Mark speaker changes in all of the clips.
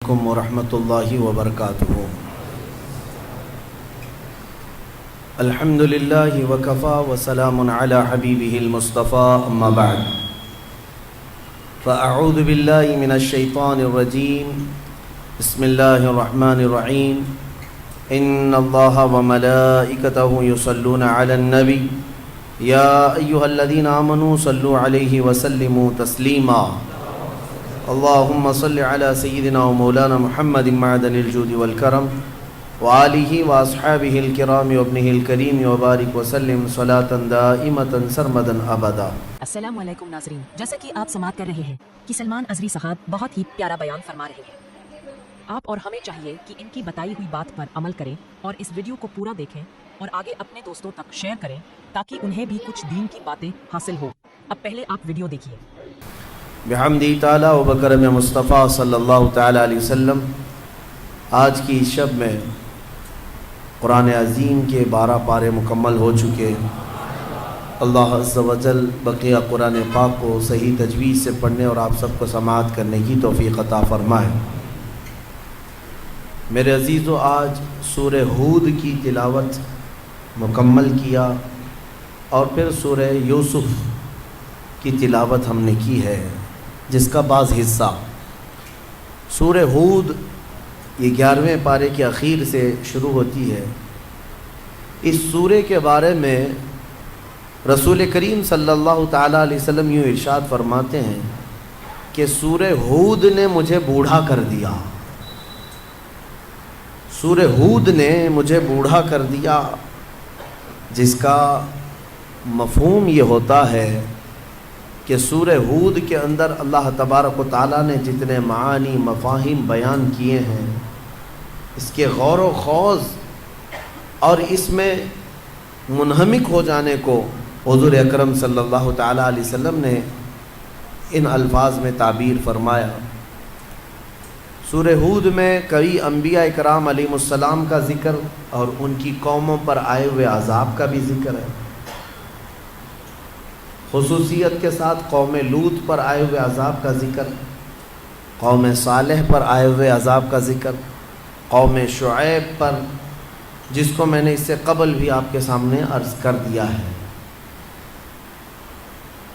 Speaker 1: علیکم ورحمۃ اللہ وبرکاتہ۔ الحمد للہ وکفا وسلام علی حبیبہ المصطفیٰ، اما بعد فاعوذ باللہ من الشیطان الرجیم، بسم اللہ الرحمن الرحیم۔ ان اللہ وملائکتہ یصلون علی النبی یا ایہا الذین آمنوا صلوا علیہ وسلموا تسلیما۔ اللہم صل علی سیدنا و مولانا محمد معدن الجود والکرم وآلہ واصحابہ الکرام وابنہ الکریم وبارک وسلم صلاۃ دائمۃ سرمدا ابدا۔
Speaker 2: السلام علیکم ناظرین، جیسا کہ آپ سماعت کر رہے ہیں کہ سلمان ازری صاحب بہت ہی پیارا بیان فرما رہے ہیں۔ آپ اور ہمیں چاہیے کہ ان کی بتائی ہوئی بات پر عمل کریں اور اس ویڈیو کو پورا دیکھیں اور آگے اپنے دوستوں تک شیئر کریں تاکہ انہیں بھی کچھ دین کی باتیں حاصل ہو۔ اب پہلے آپ ویڈیو دیکھیے۔
Speaker 1: بحمدی تعالی و بکرم مصطفیٰ صلی اللہ تعالی علیہ وسلم، آج کی شب میں قرآن عظیم کے 12 پارے مکمل ہو چکے۔ اللہ عز و جل بقیہ قرآن پاک کو صحیح تجوید سے پڑھنے اور آپ سب کو سماعت کرنے کی توفیق عطا فرمائے۔ میرے عزیزو، آج سورہ ہود کی تلاوت مکمل کیا اور پھر سورہ یوسف کی تلاوت ہم نے کی ہے، جس کا بعض حصہ سورہ ہود یہ 11ویں پارے کے اخیر سے شروع ہوتی ہے۔ اس سورے کے بارے میں رسول کریم صلی اللہ تعالیٰ علیہ وسلم یوں ارشاد فرماتے ہیں کہ سورہ ہود نے مجھے بوڑھا کر دیا، سورہ ہود نے مجھے بوڑھا کر دیا، جس کا مفہوم یہ ہوتا ہے کہ سورہ ہود کے اندر اللہ تبارک و تعالیٰ نے جتنے معانی مفاہیم بیان کیے ہیں، اس کے غور و خوض اور اس میں منہمک ہو جانے کو حضور اکرم صلی اللہ تعالیٰ علیہ وسلم نے ان الفاظ میں تعبیر فرمایا۔ سورہ ہود میں کئی انبیاء اکرام علیہ السلام کا ذکر اور ان کی قوموں پر آئے ہوئے عذاب کا بھی ذکر ہے، خصوصیت کے ساتھ قوم لوط پر آئے ہوئے عذاب کا ذکر، قوم صالح پر آئے ہوئے عذاب کا ذکر، قوم شعیب پر، جس کو میں نے اس سے قبل بھی آپ کے سامنے عرض کر دیا ہے۔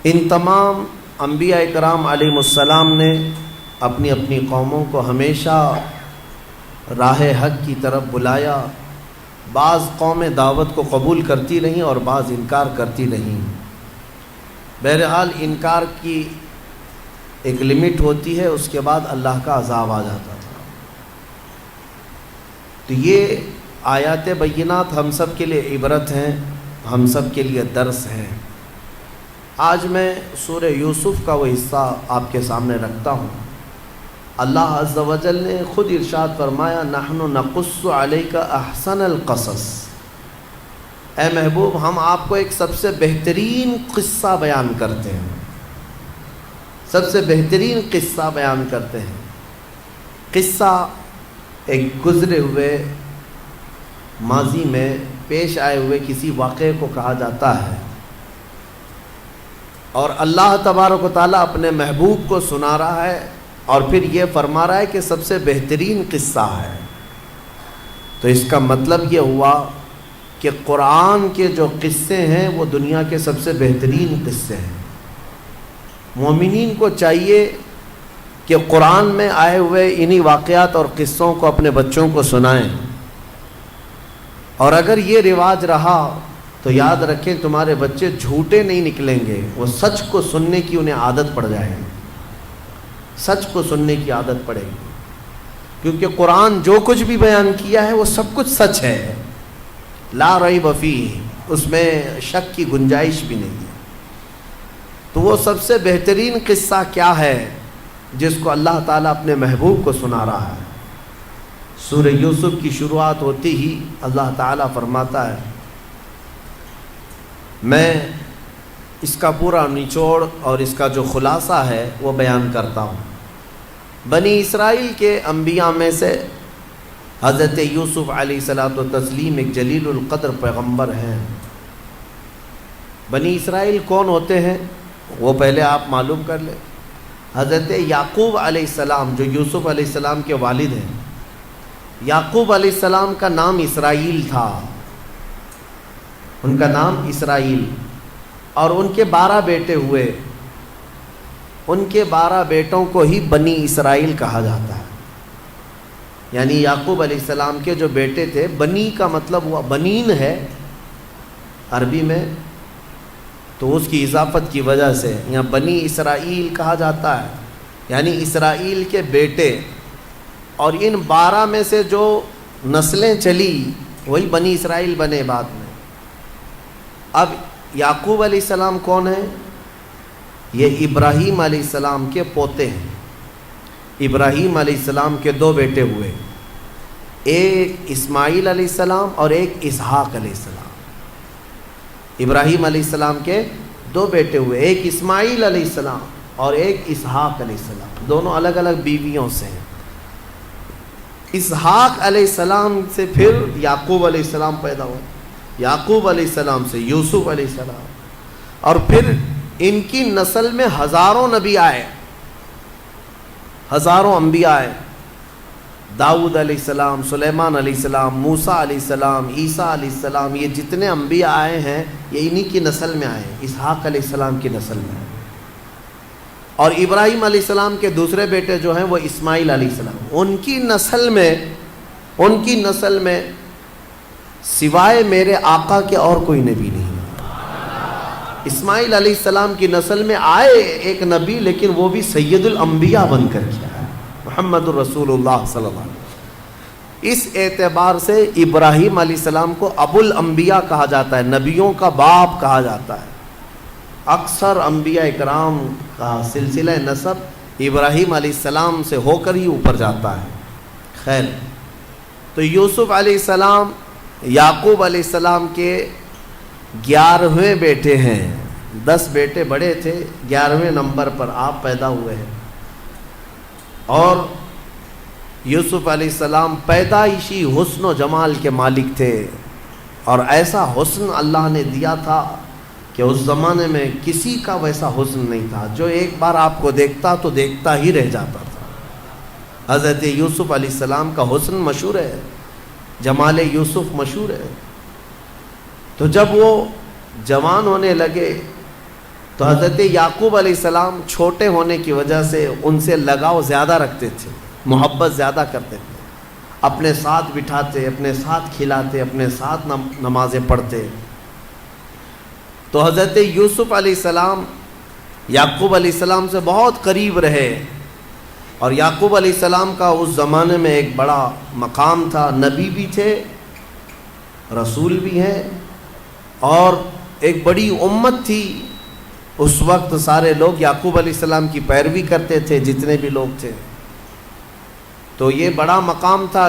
Speaker 1: ان تمام انبیاء اکرام علیہ السلام نے اپنی اپنی قوموں کو ہمیشہ راہ حق کی طرف بلایا۔ بعض قومیں دعوت کو قبول کرتی رہیں اور بعض انکار کرتی رہیں۔ بہرحال انکار کی ایک لمٹ ہوتی ہے، اس کے بعد اللہ کا عذاب آ جاتا تھا۔ تو یہ آیات بینات ہم سب کے لیے عبرت ہیں، ہم سب کے لیے درس ہیں۔ آج میں سورہ یوسف کا وہ حصہ آپ کے سامنے رکھتا ہوں۔ اللہ عز و جل نے خود ارشاد فرمایا، نحن نقص علیک احسن القصص، اے محبوب ہم آپ کو ایک سب سے بہترین قصہ بیان کرتے ہیں، سب سے بہترین قصہ بیان کرتے ہیں۔ قصہ ایک گزرے ہوئے ماضی میں پیش آئے ہوئے کسی واقعے کو کہا جاتا ہے، اور اللہ تبارک و تعالیٰ اپنے محبوب کو سنا رہا ہے اور پھر یہ فرما رہا ہے کہ سب سے بہترین قصہ ہے۔ تو اس کا مطلب یہ ہوا کہ قرآن کے جو قصے ہیں وہ دنیا کے سب سے بہترین قصے ہیں۔ مومنین کو چاہیے کہ قرآن میں آئے ہوئے انہی واقعات اور قصوں کو اپنے بچوں کو سنائیں، اور اگر یہ رواج رہا تو یاد رکھیں تمہارے بچے جھوٹے نہیں نکلیں گے، وہ سچ کو سننے کی انہیں عادت پڑ جائے گی، سچ کو سننے کی عادت پڑے گی، کیونکہ قرآن جو کچھ بھی بیان کیا ہے وہ سب کچھ سچ ہے، لا ریب فیہ، اس میں شک کی گنجائش بھی نہیں ہے۔ تو وہ سب سے بہترین قصہ کیا ہے جس کو اللہ تعالیٰ اپنے محبوب کو سنا رہا ہے؟ سورہ یوسف کی شروعات ہوتی ہی اللہ تعالیٰ فرماتا ہے، میں اس کا پورا نچوڑ اور اس کا جو خلاصہ ہے وہ بیان کرتا ہوں۔ بنی اسرائیل کے انبیاء میں سے حضرت یوسف علیہ الصلاۃ والتسلیم ایک جلیل القدر پیغمبر ہیں۔ بنی اسرائیل کون ہوتے ہیں وہ پہلے آپ معلوم کر لیں۔ حضرت یعقوب علیہ السلام جو یوسف علیہ السلام کے والد ہیں، یعقوب علیہ السلام کا نام اسرائیل تھا، ان کا نام اسرائیل، اور ان کے 12 بیٹے ہوئے، ان کے 12 بیٹوں کو ہی بنی اسرائیل کہا جاتا ہے۔ یعنی یعقوب علیہ السلام کے جو بیٹے تھے، بنی کا مطلب ہوا بنین ہے عربی میں، تو اس کی اضافت کی وجہ سے یہاں بنی اسرائیل کہا جاتا ہے، یعنی اسرائیل کے بیٹے، اور ان 12 میں سے جو نسلیں چلی وہی بنی اسرائیل بنے بعد میں۔ اب یعقوب علیہ السلام کون ہیں؟ یہ ابراہیم علیہ السلام کے پوتے ہیں۔ ابراہیم علیہ السلام کے 2 بیٹے ہوئے، ایک اسماعیل علیہ السلام اور ایک اسحاق علیہ السلام۔ ابراہیم علیہ السلام کے 2 بیٹے ہوئے، ایک اسماعیل علیہ السلام اور ایک اسحاق علیہ السلام، دونوں الگ الگ بیویوں سے ہیں۔ اسحاق علیہ السلام سے پھر یعقوب علیہ السلام پیدا ہوئے، یعقوب علیہ السلام سے یوسف علیہ السلام، اور پھر ان کی نسل میں ہزاروں نبی آئے، ہزاروں انبیاء آئے، داؤد علیہ السلام، سلیمان علیہ السلام، موسیٰ علیہ السلام، عیسیٰ علیہ السلام، یہ جتنے انبیاء آئے ہیں یہ انہی کی نسل میں آئے، اسحاق علیہ السلام کی نسل میں۔ اور ابراہیم علیہ السلام کے دوسرے بیٹے جو ہیں وہ اسماعیل علیہ السلام، ان کی نسل میں سوائے میرے آقا کے اور کوئی نبی نہیں۔ اسماعیل علیہ السلام کی نسل میں آئے ایک نبی، لیکن وہ بھی سید الانبیاء بن کر کیا ہے، محمد الرسول اللہ صلی اللہ علیہ وسلم۔ اس اعتبار سے ابراہیم علیہ السلام کو ابو الانبیاء کہا جاتا ہے، نبیوں کا باپ کہا جاتا ہے۔ اکثر انبیاء اکرام کا سلسلہ نسب ابراہیم علیہ السلام سے ہو کر ہی اوپر جاتا ہے۔ خیر، تو یوسف علیہ السلام یعقوب علیہ السلام کے 11ویں بیٹے ہیں۔ 10 بیٹے بڑے تھے، 11ویں نمبر پر آپ پیدا ہوئے ہیں، اور یوسف علیہ السلام پیدائشی حسن و جمال کے مالک تھے، اور ایسا حسن اللہ نے دیا تھا کہ اس زمانے میں کسی کا ویسا حسن نہیں تھا، جو ایک بار آپ کو دیکھتا تو دیکھتا ہی رہ جاتا تھا۔ حضرت یوسف علیہ السلام کا حسن مشہور ہے، جمال یوسف مشہور ہے۔ تو جب وہ جوان ہونے لگے تو حضرت یعقوب علیہ السلام چھوٹے ہونے کی وجہ سے ان سے لگاؤ زیادہ رکھتے تھے، محبت زیادہ کرتے تھے، اپنے ساتھ بٹھاتے، اپنے ساتھ کھلاتے، اپنے ساتھ نمازیں پڑھتے۔ تو حضرت یوسف علیہ السلام یعقوب علیہ السلام سے بہت قریب رہے، اور یعقوب علیہ السلام کا اس زمانے میں ایک بڑا مقام تھا، نبی بھی تھے، رسول بھی ہیں، اور ایک بڑی امت تھی۔ اس وقت سارے لوگ یعقوب علیہ السلام کی پیروی کرتے تھے، جتنے بھی لوگ تھے، تو یہ بڑا مقام تھا۔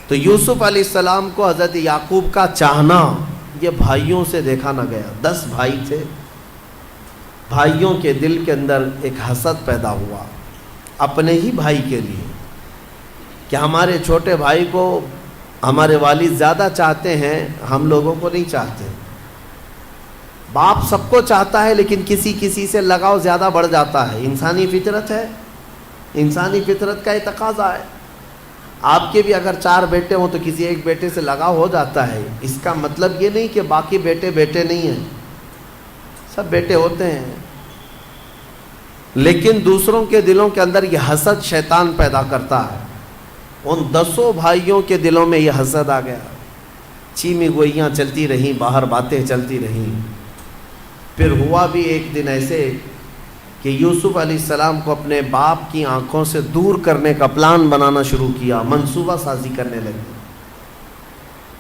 Speaker 1: تو یوسف علیہ السلام کو حضرت یعقوب کا چاہنا یہ بھائیوں سے دیکھا نہ گیا۔ 10 بھائی تھے، بھائیوں کے دل کے اندر ایک حسد پیدا ہوا اپنے ہی بھائی کے لیے، کہ ہمارے چھوٹے بھائی کو ہمارے والد زیادہ چاہتے ہیں، ہم لوگوں کو نہیں چاہتے۔ باپ سب کو چاہتا ہے، لیکن کسی کسی سے لگاؤ زیادہ بڑھ جاتا ہے، انسانی فطرت ہے، انسانی فطرت کا یہ تقاضا ہے۔ آپ کے بھی اگر 4 بیٹے ہوں تو کسی ایک بیٹے سے لگاؤ ہو جاتا ہے، اس کا مطلب یہ نہیں کہ باقی بیٹے نہیں ہیں، سب بیٹے ہوتے ہیں، لیکن دوسروں کے دلوں کے اندر یہ حسد شیطان پیدا کرتا ہے۔ ان 10 بھائیوں کے دلوں میں یہ حسد آ گیا، چیمی گوئیاں چلتی رہیں، باہر باتیں چلتی رہیں۔ پھر ہوا بھی ایک دن ایسے کہ یوسف علیہ السلام کو اپنے باپ کی آنکھوں سے دور کرنے کا پلان بنانا شروع کیا، منصوبہ سازی کرنے لگے۔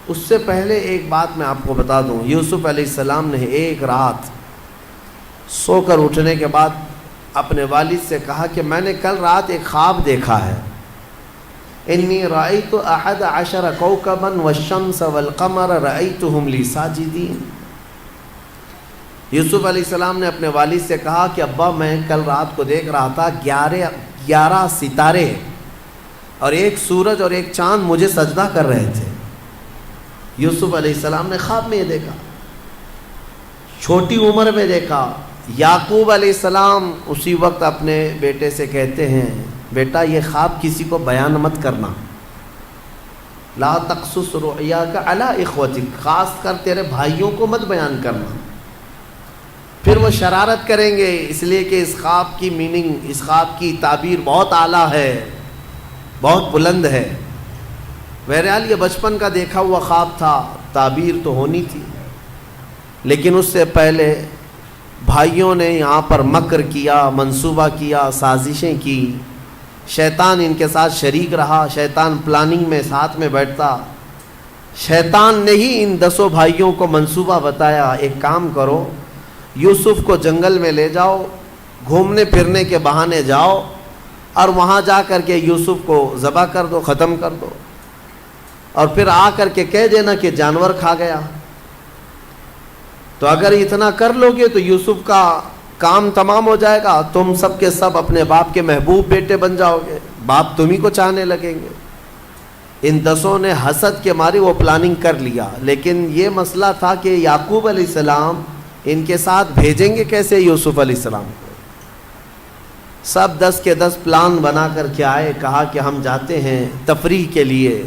Speaker 1: اس سے پہلے ایک بات میں آپ کو بتا دوں، یوسف علیہ السلام نے ایک رات سو کر اٹھنے کے بعد اپنے والد سے کہا کہ میں نے کل رات ایک خواب دیکھا ہے، انی رأیت 11 کوکبا والشمس والقمر رأیتهم لی ساجدین۔ یوسف علیہ السلام نے اپنے والد سے کہا کہ ابا میں کل رات کو دیکھ رہا تھا 11 ستارے اور ایک سورج اور ایک چاند مجھے سجدہ کر رہے تھے۔ یوسف علیہ السلام نے خواب میں یہ دیکھا، چھوٹی عمر میں دیکھا، یعقوب علیہ السلام اسی وقت اپنے بیٹے سے کہتے ہیں بیٹا یہ خواب کسی کو بیان مت کرنا، لا تقصص رؤیاک علی اخوتک، خاص کر تیرے بھائیوں کو مت بیان کرنا، پھر وہ شرارت کریں گے، اس لیے کہ اس خواب کی میننگ، اس خواب کی تعبیر بہت اعلیٰ ہے، بہت بلند ہے۔ بہرحال یہ بچپن کا دیکھا ہوا خواب تھا، تعبیر تو ہونی تھی، لیکن اس سے پہلے بھائیوں نے یہاں پر مکر کیا، منصوبہ کیا، سازشیں کی، شیطان ان کے ساتھ شریک رہا، شیطان پلاننگ میں ساتھ میں بیٹھتا، شیطان نے ہی ان 10 بھائیوں کو منصوبہ بتایا ایک کام کرو، یوسف کو جنگل میں لے جاؤ، گھومنے پھرنے کے بہانے جاؤ اور وہاں جا کر کے یوسف کو ذبح کر دو، ختم کر دو، اور پھر آ کر کے کہہ دینا کہ جانور کھا گیا۔ تو اگر اتنا کر لو گے تو یوسف کا کام تمام ہو جائے گا، تم سب کے سب اپنے باپ کے محبوب بیٹے بن جاؤ گے، باپ تمہیں کو چاہنے لگیں گے۔ ان 10 نے حسد کے مارے وہ پلاننگ کر لیا، لیکن یہ مسئلہ تھا کہ یعقوب علیہ السلام ان کے ساتھ بھیجیں گے کیسے یوسف علیہ السلام کو۔ سب 10 کے 10 پلان بنا کر کے آئے، کہا کہ ہم جاتے ہیں تفریح کے لیے،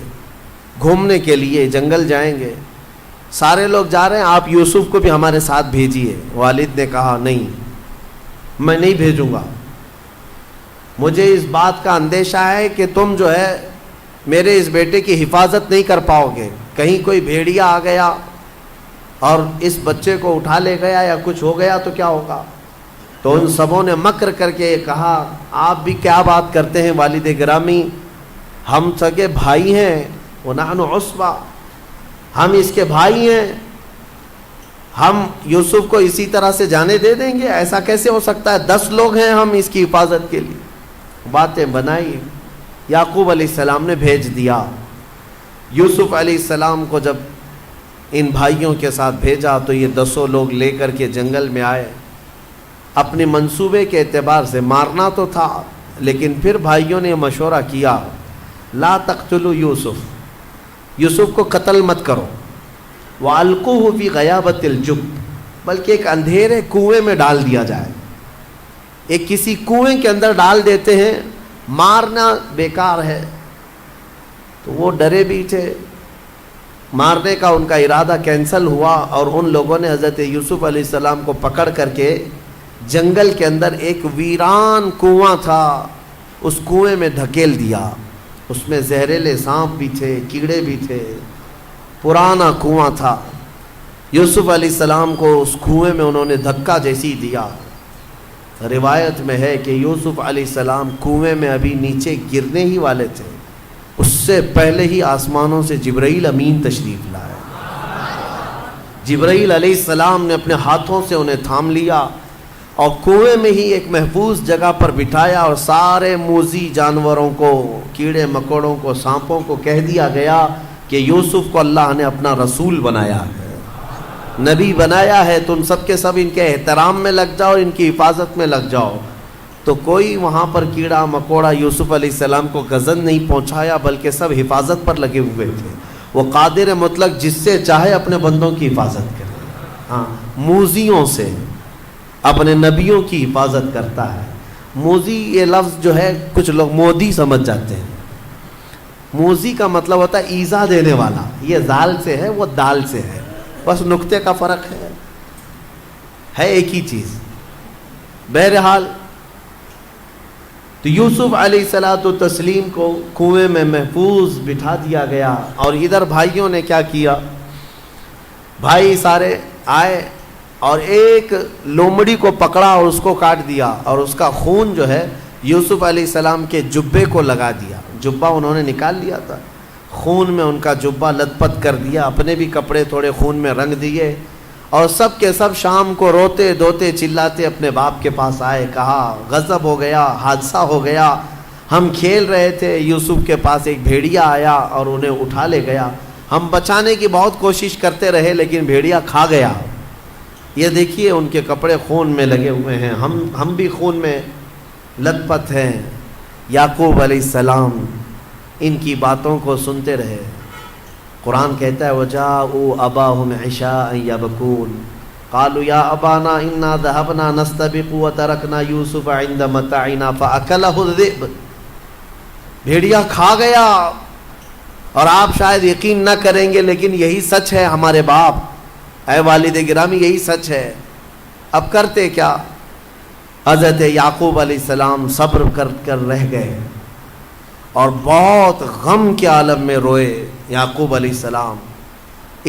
Speaker 1: گھومنے کے لیے، جنگل جائیں گے، سارے لوگ جا رہے ہیں، آپ یوسف کو بھی ہمارے ساتھ بھیجیے۔ والد نے کہا نہیں، میں نہیں بھیجوں گا، مجھے اس بات کا اندیشہ ہے کہ تم جو ہے میرے اس بیٹے کی حفاظت نہیں کر پاؤ گے، کہیں کوئی بھیڑیا آ گیا اور اس بچے کو اٹھا لے گیا یا کچھ ہو گیا تو کیا ہوگا۔ تو ان سبوں نے مکر کر کے کہا آپ بھی کیا بات کرتے ہیں والد گرامی، ہم سگے بھائی ہیں، وَنَحْنُ عُصْبَةٌ، ہم اس کے بھائی ہیں، ہم یوسف کو اسی طرح سے جانے دے دیں گے، ایسا کیسے ہو سکتا ہے، 10 لوگ ہیں ہم اس کی حفاظت کے لیے۔ باتیں بنائی، یعقوب علیہ السلام نے بھیج دیا۔ یوسف علیہ السلام کو جب ان بھائیوں کے ساتھ بھیجا تو یہ 10 لوگ لے کر کے جنگل میں آئے۔ اپنے منصوبے کے اعتبار سے مارنا تو تھا، لیکن پھر بھائیوں نے مشورہ کیا لا تقتلوا یوسف، یوسف کو قتل مت کرو، وَأَلْقُوهُ فِي غَيَابَةِ الْجُبِّ، بلکہ ایک اندھیرے کنویں میں ڈال دیا جائے، ایک کسی کنویں کے اندر ڈال دیتے ہیں، مارنا بیکار ہے۔ تو وہ ڈرے بھی تھے، مارنے کا ان کا ارادہ کینسل ہوا، اور ان لوگوں نے حضرت یوسف علیہ السلام کو پکڑ کر کے جنگل کے اندر ایک ویران کنواں تھا، اس کنویں میں دھکیل دیا۔ اس میں زہریلے سانپ بھی تھے، کیڑے بھی تھے، پرانا کنواں تھا۔ یوسف علیہ السلام کو اس کنویں میں انہوں نے دھکا جیسی دیا۔ روایت میں ہے کہ یوسف علیہ السلام کنویں میں ابھی نیچے گرنے ہی والے تھے، اس سے پہلے ہی آسمانوں سے جبرائیل امین تشریف لائے۔ جبرائیل علیہ السلام نے اپنے ہاتھوں سے انہیں تھام لیا اور کنویں میں ہی ایک محفوظ جگہ پر بٹھایا، اور سارے موذی جانوروں کو، کیڑے مکوڑوں کو، سانپوں کو کہہ دیا گیا کہ یوسف کو اللہ نے اپنا رسول بنایا ہے، نبی بنایا ہے، تم سب کے سب ان کے احترام میں لگ جاؤ، ان کی حفاظت میں لگ جاؤ۔ تو کوئی وہاں پر کیڑا مکوڑا یوسف علیہ السلام کو غضب نہیں پہنچایا، بلکہ سب حفاظت پر لگے ہوئے تھے۔ وہ قادر مطلق جس سے چاہے اپنے بندوں کی حفاظت کرے، ہاں، موذیوں سے اپنے نبیوں کی حفاظت کرتا ہے۔ موذی یہ لفظ جو ہے کچھ لوگ مودی سمجھ جاتے ہیں، موذی کا مطلب ہوتا ہے ایذا دینے والا، یہ زال سے ہے، وہ دال سے ہے، بس نقطے کا فرق ہے ایک ہی چیز۔ بہرحال تو یوسف علیہ الصلوۃ والتسلیم کو کنویں میں محفوظ بٹھا دیا گیا، اور ادھر بھائیوں نے کیا کیا، بھائی سارے آئے اور ایک لومڑی کو پکڑا اور اس کو کاٹ دیا، اور اس کا خون جو ہے یوسف علیہ السلام کے جبے کو لگا دیا۔ جبہ انہوں نے نکال لیا تھا، خون میں ان کا جبہ لت پت کر دیا، اپنے بھی کپڑے تھوڑے خون میں رنگ دیے، اور سب کے سب شام کو روتے دھوتے چلاتے اپنے باپ کے پاس آئے، کہا غضب ہو گیا، حادثہ ہو گیا، ہم کھیل رہے تھے، یوسف کے پاس ایک بھیڑیا آیا اور انہیں اٹھا لے گیا، ہم بچانے کی بہت کوشش کرتے رہے لیکن بھیڑیا کھا گیا، یہ دیکھیے ان کے کپڑے خون میں لگے ہوئے ہیں، ہم بھی خون میں لت پت ہیں۔ یعقوب علیہ السلام ان کی باتوں کو سنتے رہے۔ قرآن کہتا ہے وَجَاءُوا أَبَاهُمْ عِشَاءً يَبْكُونَ، قالوا یا ابانا انا ذهبنا نستبق وترکنا یوسف عند متاعنا فاکلہ الذئب، بھیڑیا کھا گیا. اور آپ شاید یقین نہ کریں گے لیکن یہی سچ ہے ہمارے باپ، اے والد گرامی یہی سچ ہے. اب کرتے کیا؟ حضرت یعقوب علیہ السلام صبر کر رہ گئے اور بہت غم کے عالم میں روئے. یعقوب علیہ السلام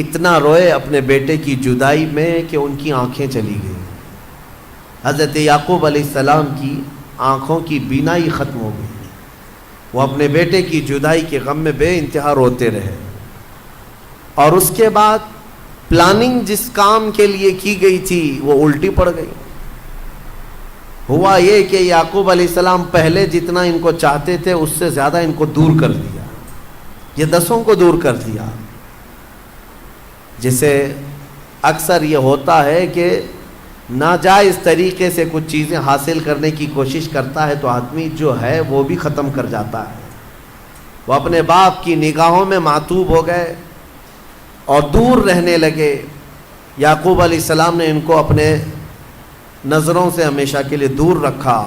Speaker 1: اتنا روئے اپنے بیٹے کی جدائی میں کہ ان کی آنکھیں چلی گئیں. حضرت یعقوب علیہ السلام کی آنکھوں کی بینائی ختم ہو گئی. وہ اپنے بیٹے کی جدائی کے غم میں بے انتہا روتے رہے. اور اس کے بعد پلاننگ جس کام کے لیے کی گئی تھی وہ الٹی پڑ گئی. ہوا یہ کہ یعقوب علیہ السلام پہلے جتنا ان کو چاہتے تھے اس سے زیادہ ان کو دور کر دیا. یہ 10 کو دور کر دیا. جسے اکثر یہ ہوتا ہے کہ ناجائز طریقے سے کچھ چیزیں حاصل کرنے کی کوشش کرتا ہے تو آدمی جو ہے وہ بھی ختم کر جاتا ہے. وہ اپنے باپ کی نگاہوں میں معتوب ہو گئے اور دور رہنے لگے. یعقوب علیہ السلام نے ان کو اپنے نظروں سے ہمیشہ کے لیے دور رکھا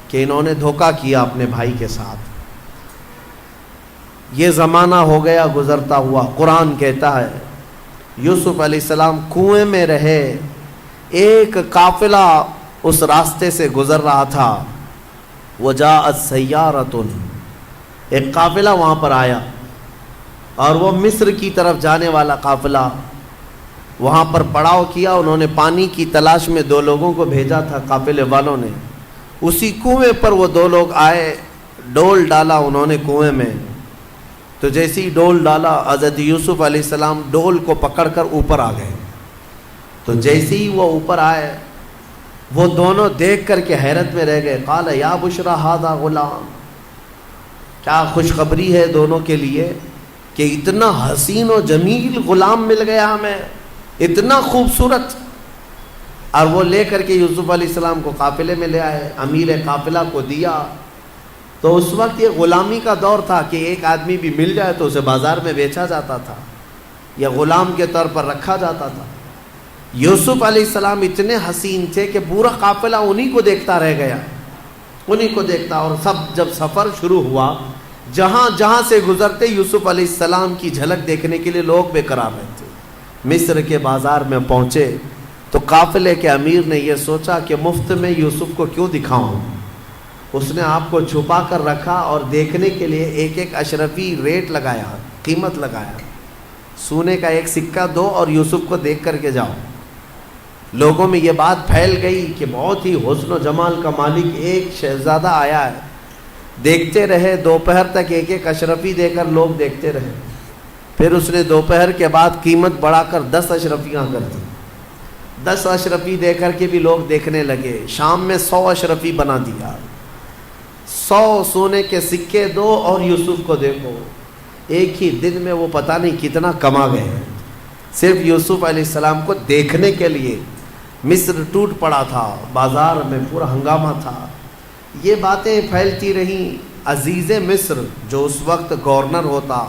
Speaker 1: کہ انہوں نے دھوکہ کیا اپنے بھائی کے ساتھ. یہ زمانہ ہو گیا گزرتا ہوا. قرآن کہتا ہے یوسف علیہ السلام کنویں میں رہے. ایک قافلہ اس راستے سے گزر رہا تھا. وجاءت سیارۃ، ایک قافلہ وہاں پر آیا اور وہ مصر کی طرف جانے والا قافلہ وہاں پر پڑاؤ کیا. انہوں نے پانی کی تلاش میں 2 لوگوں کو بھیجا تھا قافلے والوں نے. اسی کنویں پر وہ 2 لوگ آئے. ڈول ڈالا انہوں نے کنویں میں، تو جیسے ہی ڈول ڈالا حضرت یوسف علیہ السلام ڈول کو پکڑ کر اوپر آ گئے. تو جیسے ہی وہ اوپر آئے وہ دونوں دیکھ کر کے حیرت میں رہ گئے. قال یا بشرا ھذا غلام، کیا خوشخبری ہے دونوں کے لیے کہ اتنا حسین و جمیل غلام مل گیا ہمیں، اتنا خوبصورت. اور وہ لے کر کے یوسف علیہ السلام کو قافلے میں لے آئے. امیر قافلہ کو دیا. تو اس وقت یہ غلامی کا دور تھا کہ ایک آدمی بھی مل جائے تو اسے بازار میں بیچا جاتا تھا یا غلام کے طور پر رکھا جاتا تھا. یوسف علیہ السلام اتنے حسین تھے کہ پورا قافلہ انہی کو دیکھتا رہ گیا، انہی کو دیکھتا. اور جب سفر شروع ہوا جہاں جہاں سے گزرتے یوسف علیہ السلام کی جھلک دیکھنے کے لیے لوگ بے قرار رہتے. مصر کے بازار میں پہنچے تو قافلے کے امیر نے یہ سوچا کہ مفت میں یوسف کو کیوں دکھاؤں. اس نے آپ کو چھپا کر رکھا اور دیکھنے کے لیے ایک اشرفی ریٹ لگایا، قیمت لگایا. سونے کا 1 سکہ دو اور یوسف کو دیکھ کر کے جاؤ. لوگوں میں یہ بات پھیل گئی کہ بہت ہی حسن و جمال کا مالک ایک شہزادہ آیا ہے. دیکھتے رہے دوپہر تک ایک اشرفی دے کر لوگ دیکھتے رہے. پھر اس نے دوپہر کے بعد قیمت بڑھا کر 10 اشرفیاں کر دی. 10 اشرفی دے کر کے بھی لوگ دیکھنے لگے. شام میں 100 اشرفی بنا دیا. 100 سونے کے سکے دو اور یوسف کو دیکھو. ایک ہی دن میں وہ پتہ نہیں کتنا کما گئے صرف یوسف علیہ السلام کو دیکھنے کے لیے. مصر ٹوٹ پڑا تھا، بازار میں پورا ہنگامہ تھا. یہ باتیں پھیلتی رہیں. عزیز مصر جو اس وقت گورنر ہوتا،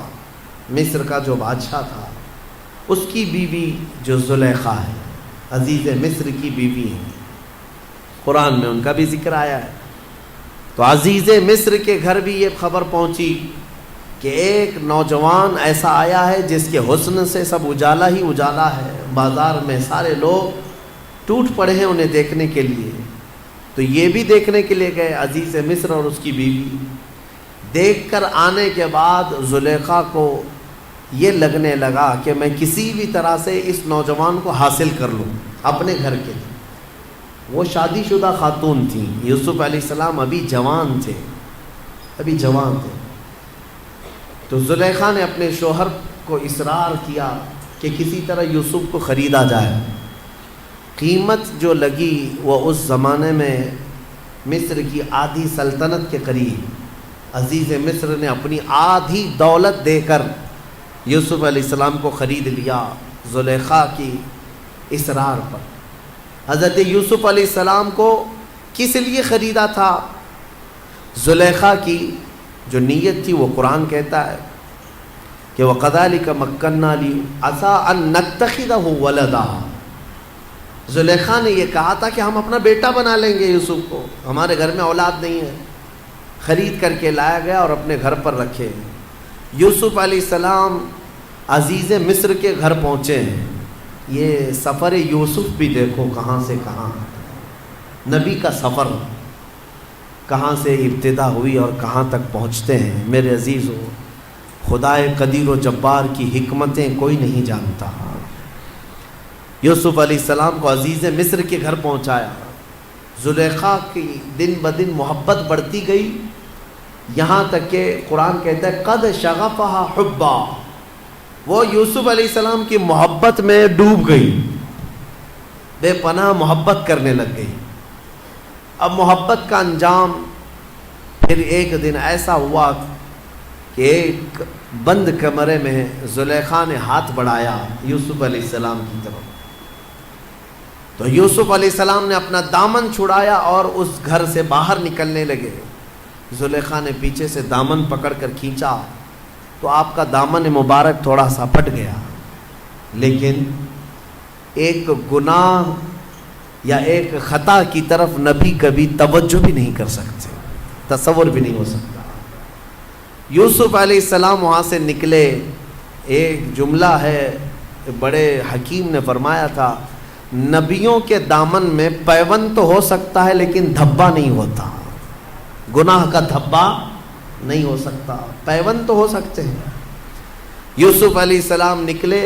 Speaker 1: مصر کا جو بادشاہ تھا، اس کی بیوی جو زلیخا ہے، عزیز مصر کی بیوی ہے. قرآن میں ان کا بھی ذکر آیا ہے. تو عزیز مصر کے گھر بھی یہ خبر پہنچی کہ ایک نوجوان ایسا آیا ہے جس کے حسن سے سب اجالا ہی اجالا ہے. بازار میں سارے لوگ ٹوٹ پڑے ہیں انہیں دیکھنے کے لیے. تو یہ بھی دیکھنے کے لیے گئے عزیز مصر اور اس کی بیوی. دیکھ کر آنے کے بعد زلیخا کو یہ لگنے لگا کہ میں کسی بھی طرح سے اس نوجوان کو حاصل کر لوں اپنے گھر کے لیے. وہ شادی شدہ خاتون تھیں. یوسف علیہ السلام ابھی جوان تھے. تو زلیخا نے اپنے شوہر کو اصرار کیا کہ کسی طرح یوسف کو خریدا جائے. قیمت جو لگی وہ اس زمانے میں مصر کی آدھی سلطنت کے قریب. عزیز مصر نے اپنی آدھی دولت دے کر یوسف علیہ السلام کو خرید لیا زلیخا کی اصرار پر. حضرت یوسف علیہ السلام کو کس لیے خریدا تھا؟ زلیخا کی جو نیت تھی وہ قرآن کہتا ہے کہ وَقَذَلِكَ مَكَّنَّا لِي عَسَىٰ أَن نَّتَّخِذَهُ وَلَدًا. زلیخا نے یہ کہا تھا کہ ہم اپنا بیٹا بنا لیں گے یوسف کو، ہمارے گھر میں اولاد نہیں ہے. خرید کر کے لایا گیا اور اپنے گھر پر رکھے. یوسف علیہ السلام عزیز مصر کے گھر پہنچے ہیں. یہ سفر یوسف بھی دیکھو کہاں سے کہاں، نبی کا سفر کہاں سے ابتدا ہوئی اور کہاں تک پہنچتے ہیں. میرے عزیزو، خدائے قدیر و جبار کی حکمتیں کوئی نہیں جانتا. یوسف علیہ السلام کو عزیز مصر کے گھر پہنچایا. زلیخا کی دن بدن محبت بڑھتی گئی، یہاں تک کہ قرآن کہتا ہے قد شغفہا حبا، وہ یوسف علیہ السلام کی محبت میں ڈوب گئی، بے پناہ محبت کرنے لگ گئی. اب محبت کا انجام پھر ایک دن ایسا ہوا کہ ایک بند کمرے میں زلیخا نے ہاتھ بڑھایا یوسف علیہ السلام کی طرف. تو یوسف علیہ السلام نے اپنا دامن چھڑایا اور اس گھر سے باہر نکلنے لگے. زلیخا نے پیچھے سے دامن پکڑ کر کھینچا تو آپ کا دامن مبارک تھوڑا سا پھٹ گیا، لیکن ایک گناہ یا ایک خطا کی طرف نبی کبھی توجہ بھی نہیں کر سکتے، تصور بھی نہیں ہو سکتا. یوسف علیہ السلام وہاں سے نکلے. ایک جملہ ہے بڑے حکیم نے فرمایا تھا، نبیوں کے دامن میں پیوند تو ہو سکتا ہے لیکن دھبا نہیں ہوتا، گناہ کا دھبا نہیں ہو سکتا، پیوند تو ہو سکتے ہیں. یوسف علیہ السلام نکلے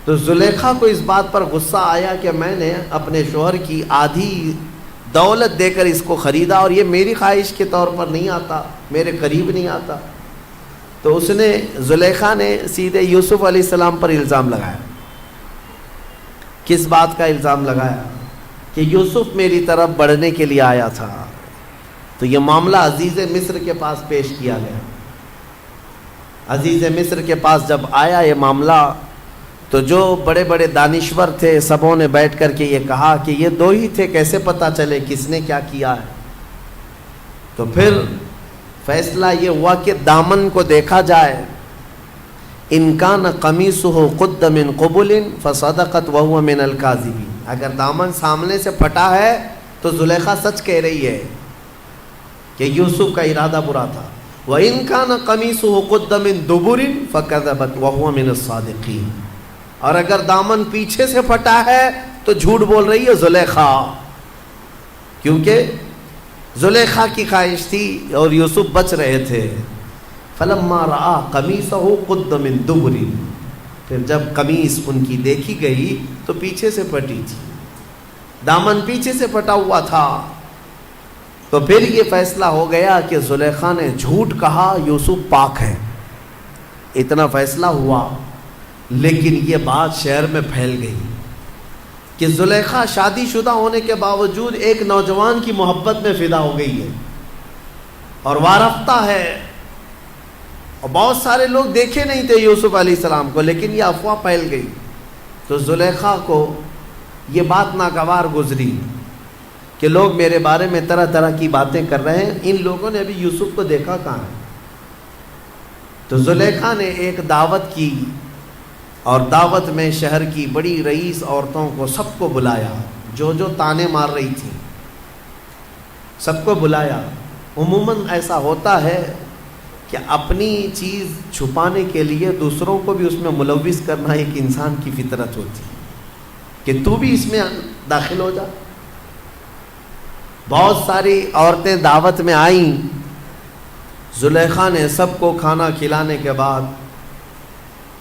Speaker 1: تو زلیخا کو اس بات پر غصہ آیا کہ میں نے اپنے شوہر کی آدھی دولت دے کر اس کو خریدا اور یہ میری خواہش کے طور پر نہیں آتا، میرے قریب نہیں آتا. تو اس نے زلیخا نے سیدھے یوسف علیہ السلام پر الزام لگایا. کس بات کا الزام لگایا؟ کہ یوسف میری طرف بڑھنے کے لیے آیا تھا. تو یہ معاملہ عزیز مصر کے پاس پیش کیا گیا. عزیز مصر کے پاس جب آیا یہ معاملہ تو جو بڑے بڑے دانشور تھے سبوں نے بیٹھ کر کے یہ کہا کہ یہ دو ہی تھے، کیسے پتہ چلے کس نے کیا کیا ہے. تو پھر فیصلہ یہ ہوا کہ دامن کو دیکھا جائے. ان کان قمیصہ قد من قبل فصدقت وهو من الکاذبین، اگر دامن سامنے سے پھٹا ہے تو زلیخا سچ کہہ رہی ہے کہ یوسف کا ارادہ برا تھا. وَإِن كَانَ قَمِيصُهُ قُدَّ مِن دُبُرٍ فَكَذَبَتْ وَهُوَ مِنَ الصَّادِقِينَ، اور اگر دامن پیچھے سے پھٹا ہے تو جھوٹ بول رہی ہے زلیخا، کیونکہ زلیخا کی خواہش تھی اور یوسف بچ رہے تھے. فَلَمَّا رَآ قَمِيصَهُ قُدَّ مِن دُبُرٍ، پھر جب قمیص ان کی دیکھی گئی تو پیچھے سے پھٹی تھی، دامن پیچھے سے پھٹا ہوا تھا. تو پھر یہ فیصلہ ہو گیا کہ زلیخا نے جھوٹ کہا، یوسف پاک ہے. اتنا فیصلہ ہوا، لیکن یہ بات شہر میں پھیل گئی کہ زلیخا شادی شدہ ہونے کے باوجود ایک نوجوان کی محبت میں فدا ہو گئی ہے اور وارفتہ ہے. اور بہت سارے لوگ دیکھے نہیں تھے یوسف علیہ السلام کو، لیکن یہ افواہ پھیل گئی. تو زلیخا کو یہ بات ناگوار گزری کہ لوگ میرے بارے میں طرح طرح کی باتیں کر رہے ہیں، ان لوگوں نے ابھی یوسف کو دیکھا کہاں ہے. تو زلیخا نے ایک دعوت کی اور دعوت میں شہر کی بڑی رئیس عورتوں کو سب کو بلایا، جو جو تانے مار رہی تھی سب کو بلایا. عموماً ایسا ہوتا ہے کہ اپنی چیز چھپانے کے لیے دوسروں کو بھی اس میں ملوث کرنا ایک انسان کی فطرت ہوتی ہے کہ تو بھی اس میں داخل ہو جا. بہت ساری عورتیں دعوت میں آئیں. زلیخا نے سب کو کھانا کھلانے کے بعد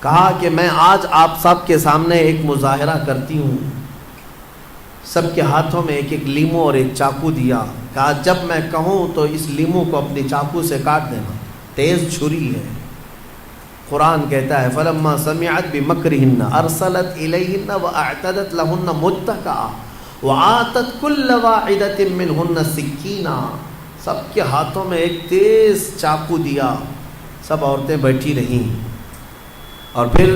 Speaker 1: کہا کہ میں آج آپ سب کے سامنے ایک مظاہرہ کرتی ہوں. سب کے ہاتھوں میں ایک ایک لیمو اور ایک چاقو دیا، کہا جب میں کہوں تو اس لیمو کو اپنی چاقو سے کاٹ دینا، تیز چھری ہے. قرآن کہتا ہے فَلَمَّا سَمِعَتْ بِمَكْرِهِنَّ أَرْسَلَتْ إِلَيْهِنَّ وَأَعْتَدَتْ لَهُنَّ مُتَّكَأً وَآتَتْ كُلَّ وَاحِدَةٍ مِّنْهُنَّ سِكِّينًا. سب کے ہاتھوں میں ایک تیز چاقو دیا، سب عورتیں بیٹھی رہیں. اور پھر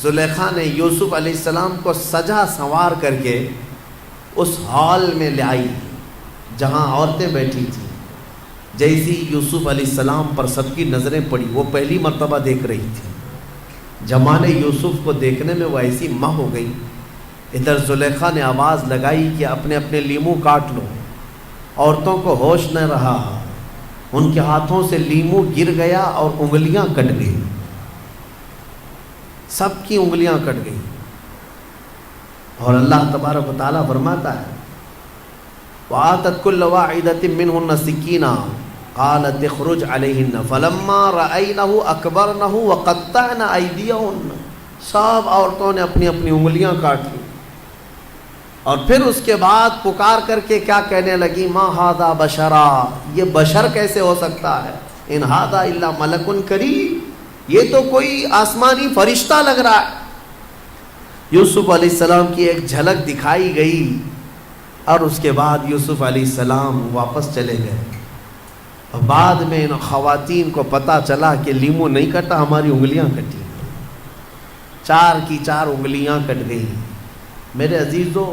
Speaker 1: زلیخا نے یوسف علیہ السلام کو سجا سنوار کر کے اس ہال میں لے آئی جہاں عورتیں بیٹھی تھیں. جیسی یوسف علیہ السلام پر سب کی نظریں پڑی، وہ پہلی مرتبہ دیکھ رہی تھی. جمال یوسف کو دیکھنے میں وہ ایسی مہ ہو گئی ادھر زلیخا نے آواز لگائی کہ اپنے اپنے لیمو کاٹ لو. عورتوں کو ہوش نہ رہا، ان کے ہاتھوں سے لیمو گر گیا اور انگلیاں کٹ گئی، سب کی انگلیاں کٹ گئی. اور اللہ تبارک و تعالیٰ فرماتا ہے وَآتَتْ كُلَّ وَاحِدَةٍ مِّنْهُنَّ سِكِّينًا قَالَتِ اخْرُجْ عَلَيْهِنَّ فَلَمَّا رَأَيْنَهُ أَكْبَرْنَهُ وَقَطَّعْنَ أَيْدِيَهُنَّ. سب عورتوں نے اپنی اپنی انگلیاں کاٹ لی اور پھر اس کے بعد پکار کر کے کیا کہنے لگی مَا هَذَا بَشَرًا، یہ بشر کیسے ہو سکتا ہے، إِنْ هَذَا إِلَّا مَلَكٌ كَرِيمٌ، یہ تو کوئی آسمانی فرشتہ لگ رہا ہے. یوسف علیہ السلام کی ایک جھلک دکھائی گئی اور اس کے بعد یوسف علیہ السلام واپس چلے گئے. اور بعد میں ان خواتین کو پتہ چلا کہ لیمو نہیں کٹا، ہماری انگلیاں کٹی، 4 کی 4 انگلیاں کٹ گئی. میرے عزیزو،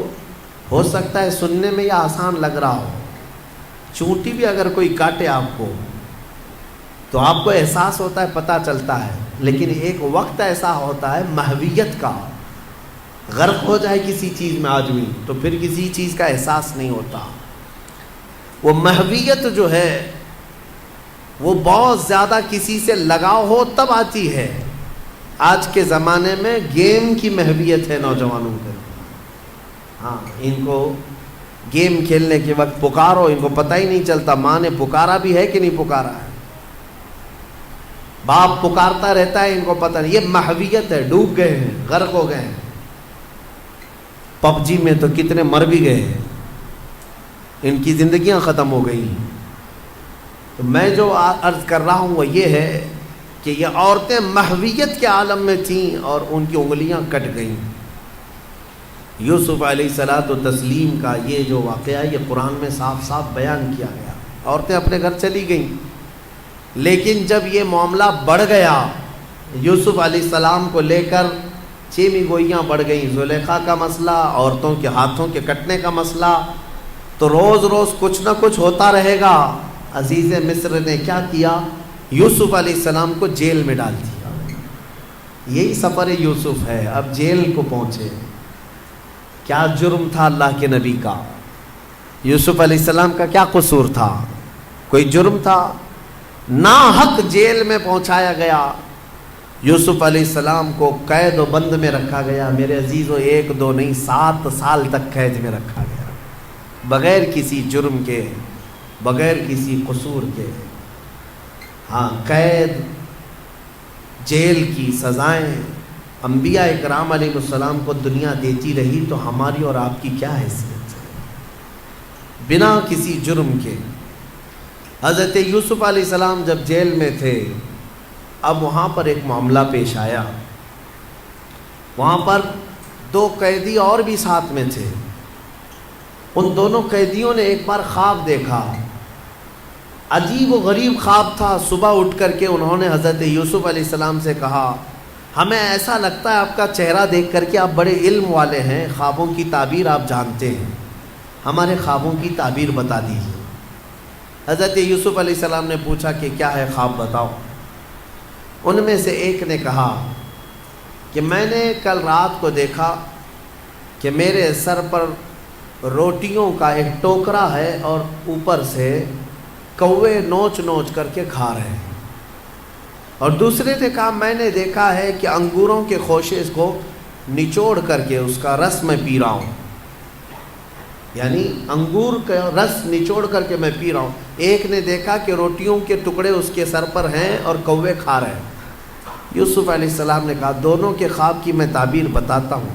Speaker 1: ہو سکتا ہے سننے میں یہ آسان لگ رہا ہو، چونٹی بھی اگر کوئی کاٹے آپ کو تو آپ کو احساس ہوتا ہے، پتہ چلتا ہے، لیکن ایک وقت ایسا ہوتا ہے محویت کا، غرق ہو جائے کسی چیز میں آدمی تو پھر کسی چیز کا احساس نہیں ہوتا. وہ محویت جو ہے وہ بہت زیادہ کسی سے لگاؤ ہو تب آتی ہے. آج کے زمانے میں گیم کی محویت ہے نوجوانوں کے. ہاں، ان کو گیم کھیلنے کے وقت پکارو، ان کو پتہ ہی نہیں چلتا ماں نے پکارا بھی ہے کہ نہیں پکارا ہے، باپ پکارتا رہتا ہے، ان کو پتہ نہیں. یہ محویت ہے، ڈوب گئے ہیں، غرق ہو گئے ہیں. پب جی میں تو کتنے مر بھی گئے ہیں، ان کی زندگیاں ختم ہو گئی. تو میں جو عرض کر رہا ہوں وہ یہ ہے کہ یہ عورتیں محویت کے عالم میں تھیں اور ان کی انگلیاں کٹ گئیں. یوسف علیہ الصلاۃ والتسلیم کا یہ جو واقعہ یہ قرآن میں صاف صاف بیان کیا گیا. عورتیں اپنے گھر چلی گئیں، لیکن جب یہ معاملہ بڑھ گیا، یوسف علیہ السلام کو لے کر چیمی گوئیاں بڑھ گئیں، زلیخا کا مسئلہ، عورتوں کے ہاتھوں کے کٹنے کا مسئلہ، تو روز روز کچھ نہ کچھ ہوتا رہے گا. عزیز مصر نے کیا کیا، یوسف علیہ السلام کو جیل میں ڈال دیا. یہی سفر یوسف ہے. اب جیل کو پہنچے. کیا جرم تھا اللہ کے نبی کا؟ یوسف علیہ السلام کا کیا قصور تھا؟ کوئی جرم تھا؟ ناحق جیل میں پہنچایا گیا. یوسف علیہ السلام کو قید و بند میں رکھا گیا. میرے عزیزو، 1 2 نہیں 7 سال تک قید میں رکھا گیا، بغیر کسی جرم کے، بغیر کسی قصور کے. ہاں، قید، جیل کی سزائیں انبیاء اکرام علیہ السلام کو دنیا دیتی رہی، تو ہماری اور آپ کی کیا حیثیت ہے؟ بنا کسی جرم کے. حضرت یوسف علیہ السلام جب جیل میں تھے، اب وہاں پر ایک معاملہ پیش آیا. وہاں پر 2 قیدی اور بھی ساتھ میں تھے. ان دونوں قیدیوں نے ایک بار خواب دیکھا. عجیب و غریب خواب تھا. صبح اٹھ کر کے انہوں نے حضرت یوسف علیہ السلام سے کہا، ہمیں ایسا لگتا ہے آپ کا چہرہ دیکھ کر کے آپ بڑے علم والے ہیں، خوابوں کی تعبیر آپ جانتے ہیں، ہمارے خوابوں کی تعبیر بتا دیجیے. حضرت یوسف علیہ السلام نے پوچھا کہ کیا ہے خواب بتاؤ. ان میں سے ایک نے کہا کہ میں نے کل رات کو دیکھا کہ میرے سر پر روٹیوں کا ایک ٹوکرا ہے اور اوپر سے کوے نوچ نوچ کر کے کھا رہے ہیں. اور دوسرے نے کہا میں نے دیکھا ہے کہ انگوروں کے خوشے کو نچوڑ کر کے اس کا رس میں پی رہا ہوں، یعنی انگور کا رس نچوڑ کر کے میں پی رہا ہوں. ایک نے دیکھا کہ روٹیوں کے ٹکڑے اس کے سر پر ہیں اور کوے کھا رہے ہیں. یوسف علیہ السلام نے کہا دونوں کے خواب کی میں تعبیر بتاتا ہوں،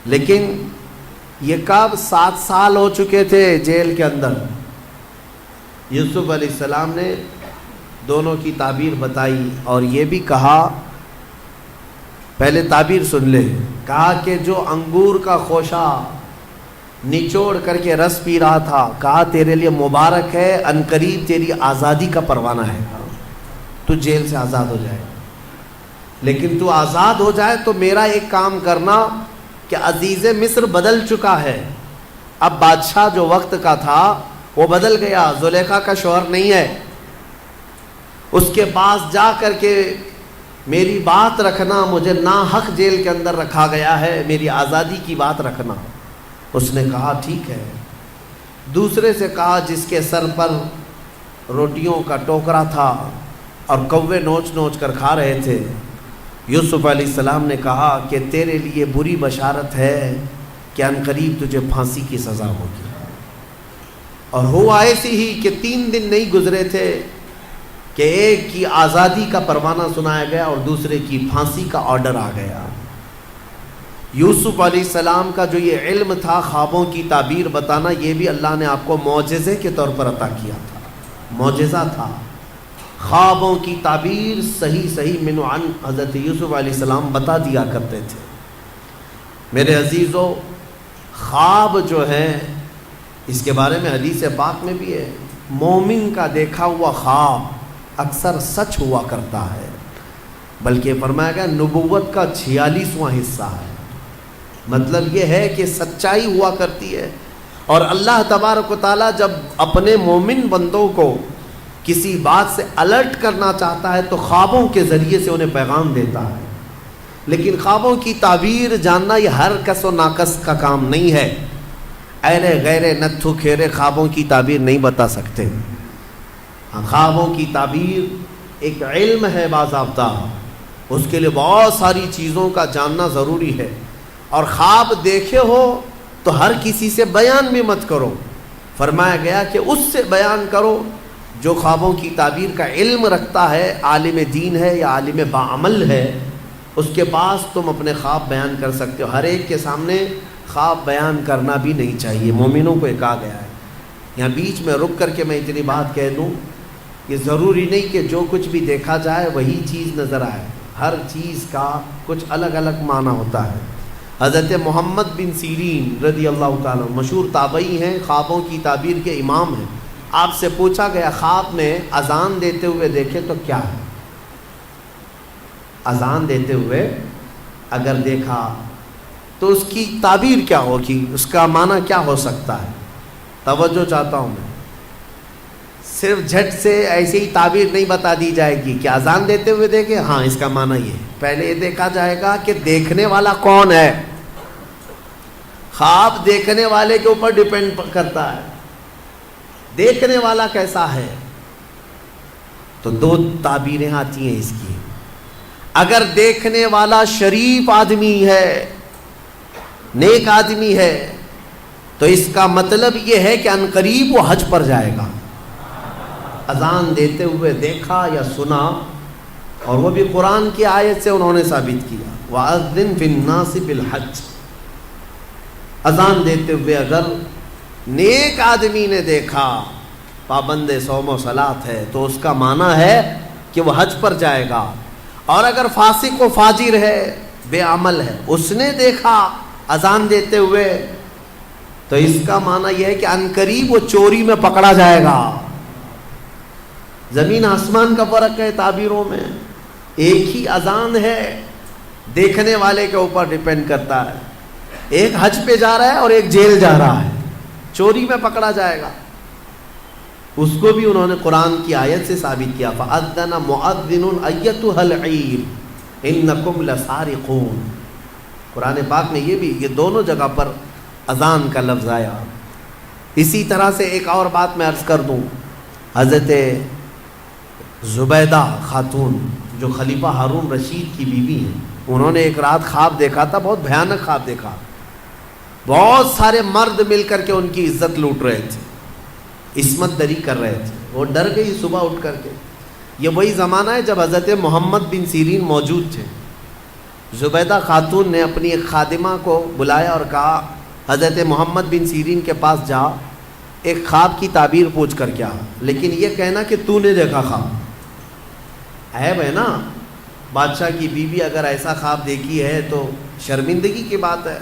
Speaker 1: لیکن یہ کب 7 سال ہو چکے تھے جیل کے اندر. یوسف علیہ السلام نے دونوں کی تعبیر بتائی اور یہ بھی کہا، پہلے تعبیر سن لے. کہا کہ جو انگور کا خوشہ نچوڑ کر کے رس پی رہا تھا، کہا تیرے لیے مبارک ہے، عنقریب تیری آزادی کا پروانہ ہے، تو جیل سے آزاد ہو جائے. لیکن تو آزاد ہو جائے تو میرا ایک کام کرنا کہ عزیز مصر بدل چکا ہے. اب بادشاہ جو وقت کا تھا وہ بدل گیا، زلیخا کا شوہر نہیں ہے. اس کے پاس جا کر کے میری بات رکھنا، مجھے ناحق جیل کے اندر رکھا گیا ہے، میری آزادی کی بات رکھنا۔ اس نے کہا ٹھیک ہے۔ دوسرے سے کہا جس کے سر پر روٹیوں کا ٹوکرا تھا اور کوے نوچ نوچ کر کھا رہے تھے، یوسف علیہ السلام نے کہا کہ تیرے لیے بری بشارت ہے کہ عنقریب تجھے پھانسی کی سزا ہوگی۔ اور ہوا ایسی ہی کہ 3 دن نہیں گزرے تھے کہ ایک کی آزادی کا پروانہ سنایا گیا اور دوسرے کی پھانسی کا آرڈر آ گیا۔ یوسف علیہ السلام کا جو یہ علم تھا خوابوں کی تعبیر بتانا، یہ بھی اللہ نے آپ کو معجزے کے طور پر عطا کیا تھا، معجزہ تھا۔ خوابوں کی تعبیر صحیح من عن حضرت یوسف علیہ السلام بتا دیا کرتے تھے۔ میرے عزیزو، خواب جو ہے اس کے بارے میں حدیث پاک میں بھی ہے، مومن کا دیکھا ہوا خواب اکثر سچ ہوا کرتا ہے، بلکہ فرمایا گیا نبوت کا 46واں حصہ ہے۔ مطلب یہ ہے کہ سچائی ہوا کرتی ہے، اور اللہ تبارک و تعالیٰ جب اپنے مومن بندوں کو کسی بات سے الرٹ کرنا چاہتا ہے تو خوابوں کے ذریعے سے انہیں پیغام دیتا ہے۔ لیکن خوابوں کی تعبیر جاننا یہ ہر کس و ناکس کا کام نہیں ہے۔ ایرے غیرے نتھو کھیرے خوابوں کی تعبیر نہیں بتا سکتے۔ خوابوں کی تعبیر ایک علم ہے باضابطہ، اس کے لیے بہت ساری چیزوں کا جاننا ضروری ہے۔ اور خواب دیکھے ہو تو ہر کسی سے بیان بھی مت کرو، فرمایا گیا کہ اس سے بیان کرو جو خوابوں کی تعبیر کا علم رکھتا ہے، عالم دین ہے یا عالم باعمل ہے، اس کے پاس تم اپنے خواب بیان کر سکتے ہو۔ ہر ایک کے سامنے خواب بیان کرنا بھی نہیں چاہیے، مومنوں کو یہ کہا گیا ہے۔ یہاں بیچ میں رک کر کے میں اتنی بات کہہ دوں، یہ ضروری نہیں کہ جو کچھ بھی دیکھا جائے وہی چیز نظر آئے، ہر چیز کا کچھ الگ الگ معنی ہوتا ہے۔ حضرت محمد بن سیرین رضی اللہ تعالیٰ مشہور تابعی ہیں، خوابوں کی تعبیر کے امام ہیں۔ آپ سے پوچھا گیا خواب میں اذان دیتے ہوئے دیکھے تو کیا ہے؟ اذان دیتے ہوئے اگر دیکھا تو اس کی تعبیر کیا ہوگی، اس کا معنی کیا ہو سکتا ہے؟ توجہ چاہتا ہوں میں، صرف جھٹ سے ایسی ہی تعبیر نہیں بتا دی جائے گی کہ اذان دیتے ہوئے دیکھے، ہاں اس کا معنی یہ ہے۔ پہلے یہ دیکھا جائے گا کہ دیکھنے والا کون ہے۔ خواب دیکھنے والے کے اوپر ڈیپینڈ کرتا ہے، دیکھنے والا کیسا ہے۔ تو 2 تعبیریں آتی ہیں اس کی۔ اگر دیکھنے والا شریف آدمی ہے، نیک آدمی ہے، تو اس کا مطلب یہ ہے کہ عنقریب وہ حج پر جائے گا۔ اذان دیتے ہوئے دیکھا یا سنا، اور وہ بھی قرآن کی آیت سے انہوں نے ثابت کیا، وَأَذِّن فِي النَّاسِ بِالْحَجِّ۔ اذان دیتے ہوئے اگر نیک آدمی نے دیکھا، پابند صوم و صلات ہے، تو اس کا معنی ہے کہ وہ حج پر جائے گا۔ اور اگر فاسق و فاجر ہے، بے عمل ہے، اس نے دیکھا اذان دیتے ہوئے، تو اس کا معنی یہ ہے کہ عنقریب وہ چوری میں پکڑا جائے گا۔ زمین آسمان کا فرق ہے تعبیروں میں، ایک ہی اذان ہے، دیکھنے والے کے اوپر ڈیپینڈ کرتا ہے۔ ایک حج پہ جا رہا ہے اور ایک جیل جا رہا ہے، چوری میں پکڑا جائے گا۔ اس کو بھی انہوں نے قرآن کی آیت سے ثابت کیا، فَأَذَّنَ مُؤَذِّنٌ أَيَّتُهَا الْعِيرُ إِنَّكُمْ لَسَارِقُونَ۔ قرآن پاک میں یہ دونوں جگہ پر اذان کا لفظ آیا۔ اسی طرح سے ایک اور بات میں عرض کر دوں، حضرت زبیدہ خاتون جو خلیفہ ہارون رشید کی بیوی ہیں، انہوں نے ایک رات خواب دیکھا تھا، بہت بھیانک خواب دیکھا۔ بہت سارے مرد مل کر کے ان کی عزت لوٹ رہے تھے، عصمت دری کر رہے تھے۔ وہ ڈر گئی صبح اٹھ کر کے۔ یہ وہی زمانہ ہے جب حضرت محمد بن سیرین موجود تھے۔ زبیدہ خاتون نے اپنی ایک خادمہ کو بلایا اور کہا حضرت محمد بن سیرین کے پاس جا، ایک خواب کی تعبیر پوچھ کر کیا، لیکن یہ کہنا کہ تو نے دیکھا خواب۔ عیب ہے نا، بادشاہ کی بیوی اگر ایسا خواب دیکھی ہے تو شرمندگی کی بات ہے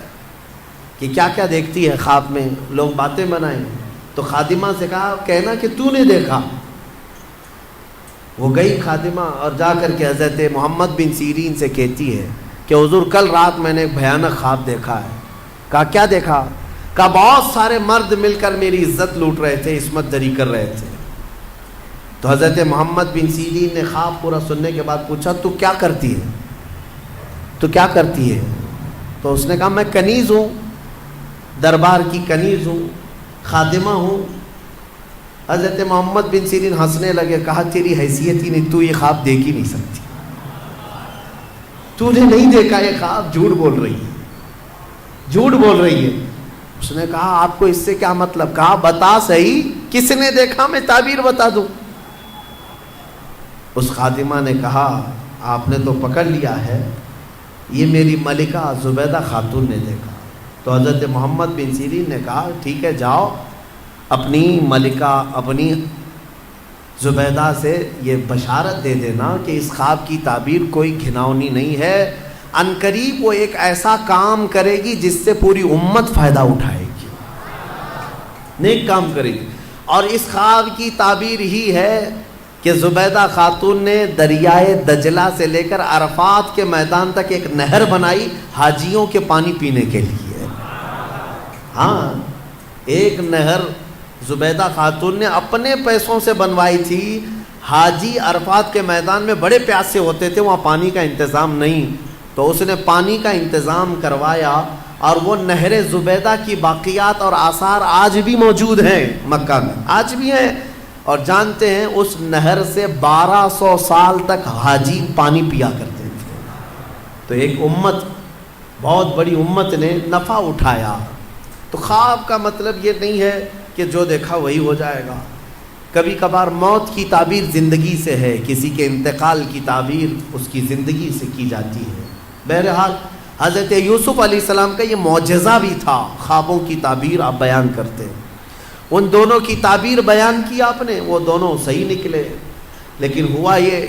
Speaker 1: کہ کیا کیا دیکھتی ہے خواب میں، لوگ باتیں بنائیں۔ تو خادمہ سے کہا کہنا کہ تو نے دیکھا۔ وہ گئی خادمہ اور جا کر کے حضرت محمد بن سیرین سے کہتی ہے کہ حضور کل رات میں نے ایک بھیانک خواب دیکھا ہے۔ کہا کیا دیکھا؟ کہا بہت سارے مرد مل کر میری عزت لوٹ رہے تھے، عصمت دری کر رہے تھے۔ تو حضرت محمد بن سیرین نے خواب پورا سننے کے بعد پوچھا تو کیا کرتی ہے؟ تو کیا کرتی ہے؟ تو اس نے کہا میں کنیز ہوں، دربار کی کنیز ہوں، خادمہ ہوں۔ حضرت محمد بن سیرین ہنسنے لگے، کہا تیری حیثیت ہی نہیں، تو یہ خواب دیکھ ہی نہیں سکتی، تو نے نہیں دیکھا یہ خواب، جھوٹ بول رہی ہے، جھوٹ بول رہی ہے۔ اس نے کہا آپ کو اس سے کیا مطلب؟ کہا بتا صحیح کس نے دیکھا، میں تعبیر بتا دوں۔ اس خادمہ نے کہا آپ نے تو پکڑ لیا ہے، یہ میری ملکہ زبیدہ خاتون نے دیکھا۔ تو حضرت محمد بن سیرین نے کہا ٹھیک ہے، جاؤ اپنی ملکہ اپنی زبیدہ سے یہ بشارت دے دینا کہ اس خواب کی تعبیر کوئی گھناؤنی نہیں ہے، عنقریب وہ ایک ایسا کام کرے گی جس سے پوری امت فائدہ اٹھائے گی، نیک کام کرے گی۔ اور اس خواب کی تعبیر ہی ہے کہ زبیدہ خاتون نے دریائے دجلہ سے لے کر عرفات کے میدان تک ایک نہر بنائی حاجیوں کے پانی پینے کے لیے۔ ہاں، ایک نہر زبیدہ خاتون نے اپنے پیسوں سے بنوائی تھی۔ حاجی عرفات کے میدان میں بڑے پیاسے ہوتے تھے، وہاں پانی کا انتظام نہیں، تو اس نے پانی کا انتظام کروایا، اور وہ نہر زبیدہ کی باقیات اور آثار آج بھی موجود ہیں مکہ میں، آج بھی ہیں۔ اور جانتے ہیں اس نہر سے 1200 سال تک حاجی پانی پیا کرتے تھے۔ تو ایک امت، بہت بڑی امت نے نفع اٹھایا۔ تو خواب کا مطلب یہ نہیں ہے کہ جو دیکھا وہی ہو جائے گا۔ کبھی کبھار موت کی تعبیر زندگی سے ہے، کسی کے انتقال کی تعبیر اس کی زندگی سے کی جاتی ہے۔ بہرحال حضرت یوسف علیہ السلام کا یہ معجزہ بھی تھا، خوابوں کی تعبیر آپ بیان کرتے ہیں۔ ان دونوں کی تعبیر بیان کی آپ نے، وہ دونوں صحیح نکلے، لیکن ہوا یہ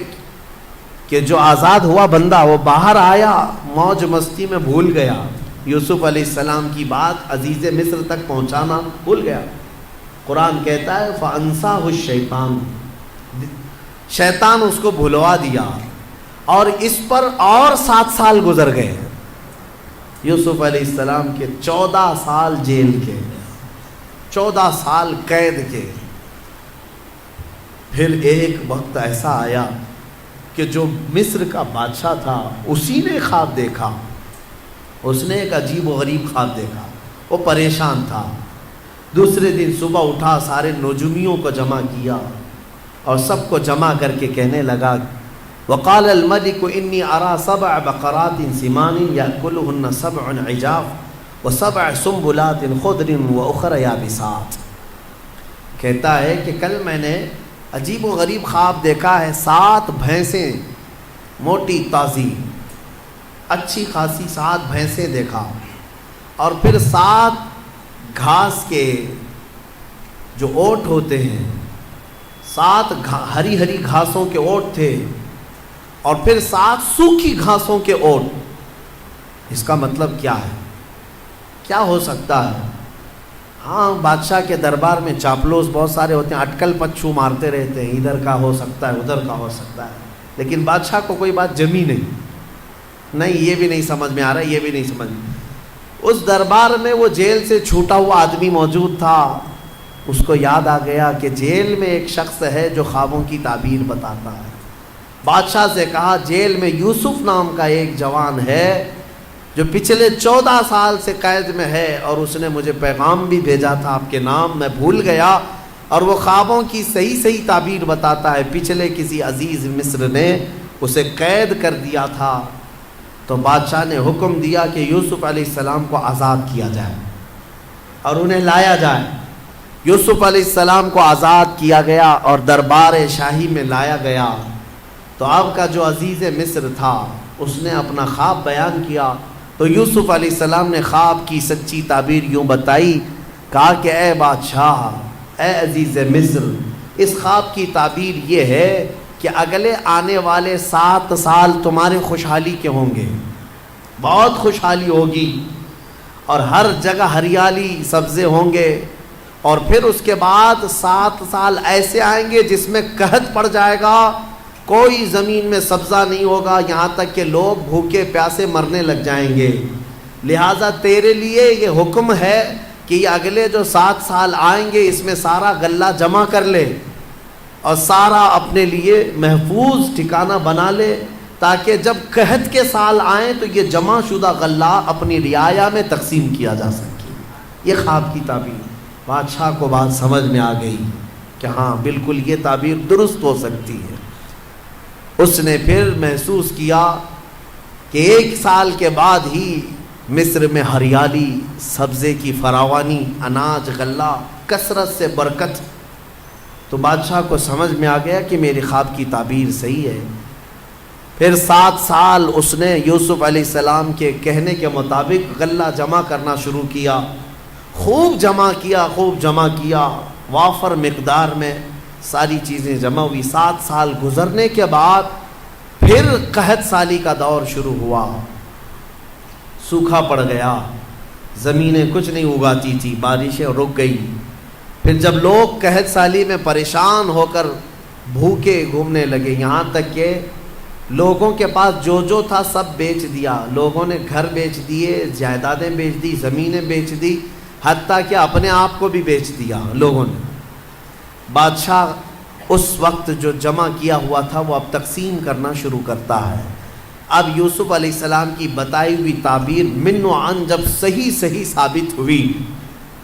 Speaker 1: کہ جو آزاد ہوا بندہ وہ باہر آیا، موج مستی میں بھول گیا، یوسف علیہ السلام کی بات عزیز مصر تک پہنچانا بھول گیا۔ قرآن کہتا ہے فَأَنْسَاهُ الشَّيْطَانُ، شیطان اس کو بھلوا دیا، اور اس پر اور 7 سال گزر گئے۔ یوسف علیہ السلام کے 14 سال جیل کے، 14 سال قید کے۔ پھر ایک وقت ایسا آیا کہ جو مصر کا بادشاہ تھا اسی نے خواب دیکھا، اس نے ایک عجیب و غریب خواب دیکھا، وہ پریشان تھا۔ دوسرے دن صبح اٹھا، سارے نجومیوں کو جمع کیا اور سب کو جمع کر کے کہنے لگا وقال الملك انی ارى 7 بقرات سمان یاکلهن 7 عجاف و7 سنبلات خضر واخر یابسات۔ کہتا ہے کہ کل میں نے عجیب و غریب خواب دیکھا ہے، 7 بھینسیں موٹی تازی اچھی خاصی 7 بھینسیں دیکھا، اور پھر 7 گھاس کے جو اوٹ ہوتے ہیں، 7 ہری ہری گھاسوں کے اوٹ تھے، اور پھر 7 سوکھی گھاسوں کے اوٹ۔ اس کا مطلب کیا ہے؟ کیا ہو سکتا ہے؟ ہاں، بادشاہ کے دربار میں چاپلوس بہت سارے ہوتے ہیں، اٹکل پچھو مارتے رہتے ہیں، ادھر کا ہو سکتا ہے ادھر کا ہو سکتا ہے، لیکن بادشاہ کو کوئی بات جمی نہیں، یہ بھی نہیں سمجھ میں آ رہا، یہ بھی نہیں سمجھ میں۔ اس دربار میں وہ جیل سے چھوٹا ہوا آدمی موجود تھا، اس کو یاد آ گیا کہ جیل میں ایک شخص ہے جو خوابوں کی تعبیر بتاتا ہے۔ بادشاہ سے کہا جیل میں یوسف نام کا ایک جوان ہے جو پچھلے 14 سال سے قید میں ہے، اور اس نے مجھے پیغام بھی بھیجا تھا آپ کے نام، میں بھول گیا، اور وہ خوابوں کی صحیح تعبیر بتاتا ہے۔ پچھلے کسی عزیز مصر نے اسے قید کر دیا تھا، تو بادشاہ نے حکم دیا کہ یوسف علیہ السلام کو آزاد کیا جائے اور انہیں لایا جائے۔ یوسف علیہ السلام کو آزاد کیا گیا اور دربار شاہی میں لایا گیا۔ تو آپ کا جو عزیز مصر تھا اس نے اپنا خواب بیان کیا، تو یوسف علیہ السلام نے خواب کی سچی تعبیر یوں بتائی، کہا کہ اے بادشاہ، اے عزیز مصر، اس خواب کی تعبیر یہ ہے کہ اگلے آنے والے 7 سال تمہارے خوشحالی کے ہوں گے، بہت خوشحالی ہوگی، اور ہر جگہ ہریالی سبزے ہوں گے، اور پھر اس کے بعد 7 سال ایسے آئیں گے جس میں قحط پڑ جائے گا، کوئی زمین میں سبزہ نہیں ہوگا، یہاں تک کہ لوگ بھوکے پیاسے مرنے لگ جائیں گے۔ لہٰذا تیرے لیے یہ حکم ہے کہ یہ اگلے جو 7 سال آئیں گے اس میں سارا غلہ جمع کر لے، اور سارا اپنے لیے محفوظ ٹھکانہ بنا لے تاکہ جب قحط کے سال آئیں تو یہ جمع شدہ غلہ اپنی رعایا میں تقسیم کیا جا سکے۔ یہ خواب کی تعبیر۔ بادشاہ کو بات سمجھ میں آ گئی کہ ہاں بالکل یہ تعبیر درست ہو سکتی ہے۔ اس نے پھر محسوس کیا کہ 1 سال کے بعد ہی مصر میں ہریالی، سبزے کی فراوانی، اناج، غلہ، کثرت سے برکت۔ تو بادشاہ کو سمجھ میں آ گیا کہ میری خواب کی تعبیر صحیح ہے۔ پھر 7 سال اس نے یوسف علیہ السلام کے کہنے کے مطابق غلہ جمع کرنا شروع کیا، خوب جمع کیا، وافر مقدار میں ساری چیزیں جمع ہوئی۔ 7 سال گزرنے کے بعد پھر قحط سالی کا دور شروع ہوا، سوکھا پڑ گیا، زمینیں کچھ نہیں اگاتی تھی، بارشیں رک گئی۔ پھر جب لوگ قحط سالی میں پریشان ہو کر بھوکے گھومنے لگے، یہاں تک کہ لوگوں کے پاس جو تھا سب بیچ دیا، لوگوں نے گھر بیچ دیے، جائیدادیں بیچ دی، زمینیں بیچ دی، حتیٰ کہ اپنے آپ کو بھی بیچ دیا لوگوں نے۔ بادشاہ اس وقت جو جمع کیا ہوا تھا وہ اب تقسیم کرنا شروع کرتا ہے۔ اب یوسف علیہ السلام کی بتائی ہوئی تعبیر من و عن جب صحیح ثابت ہوئی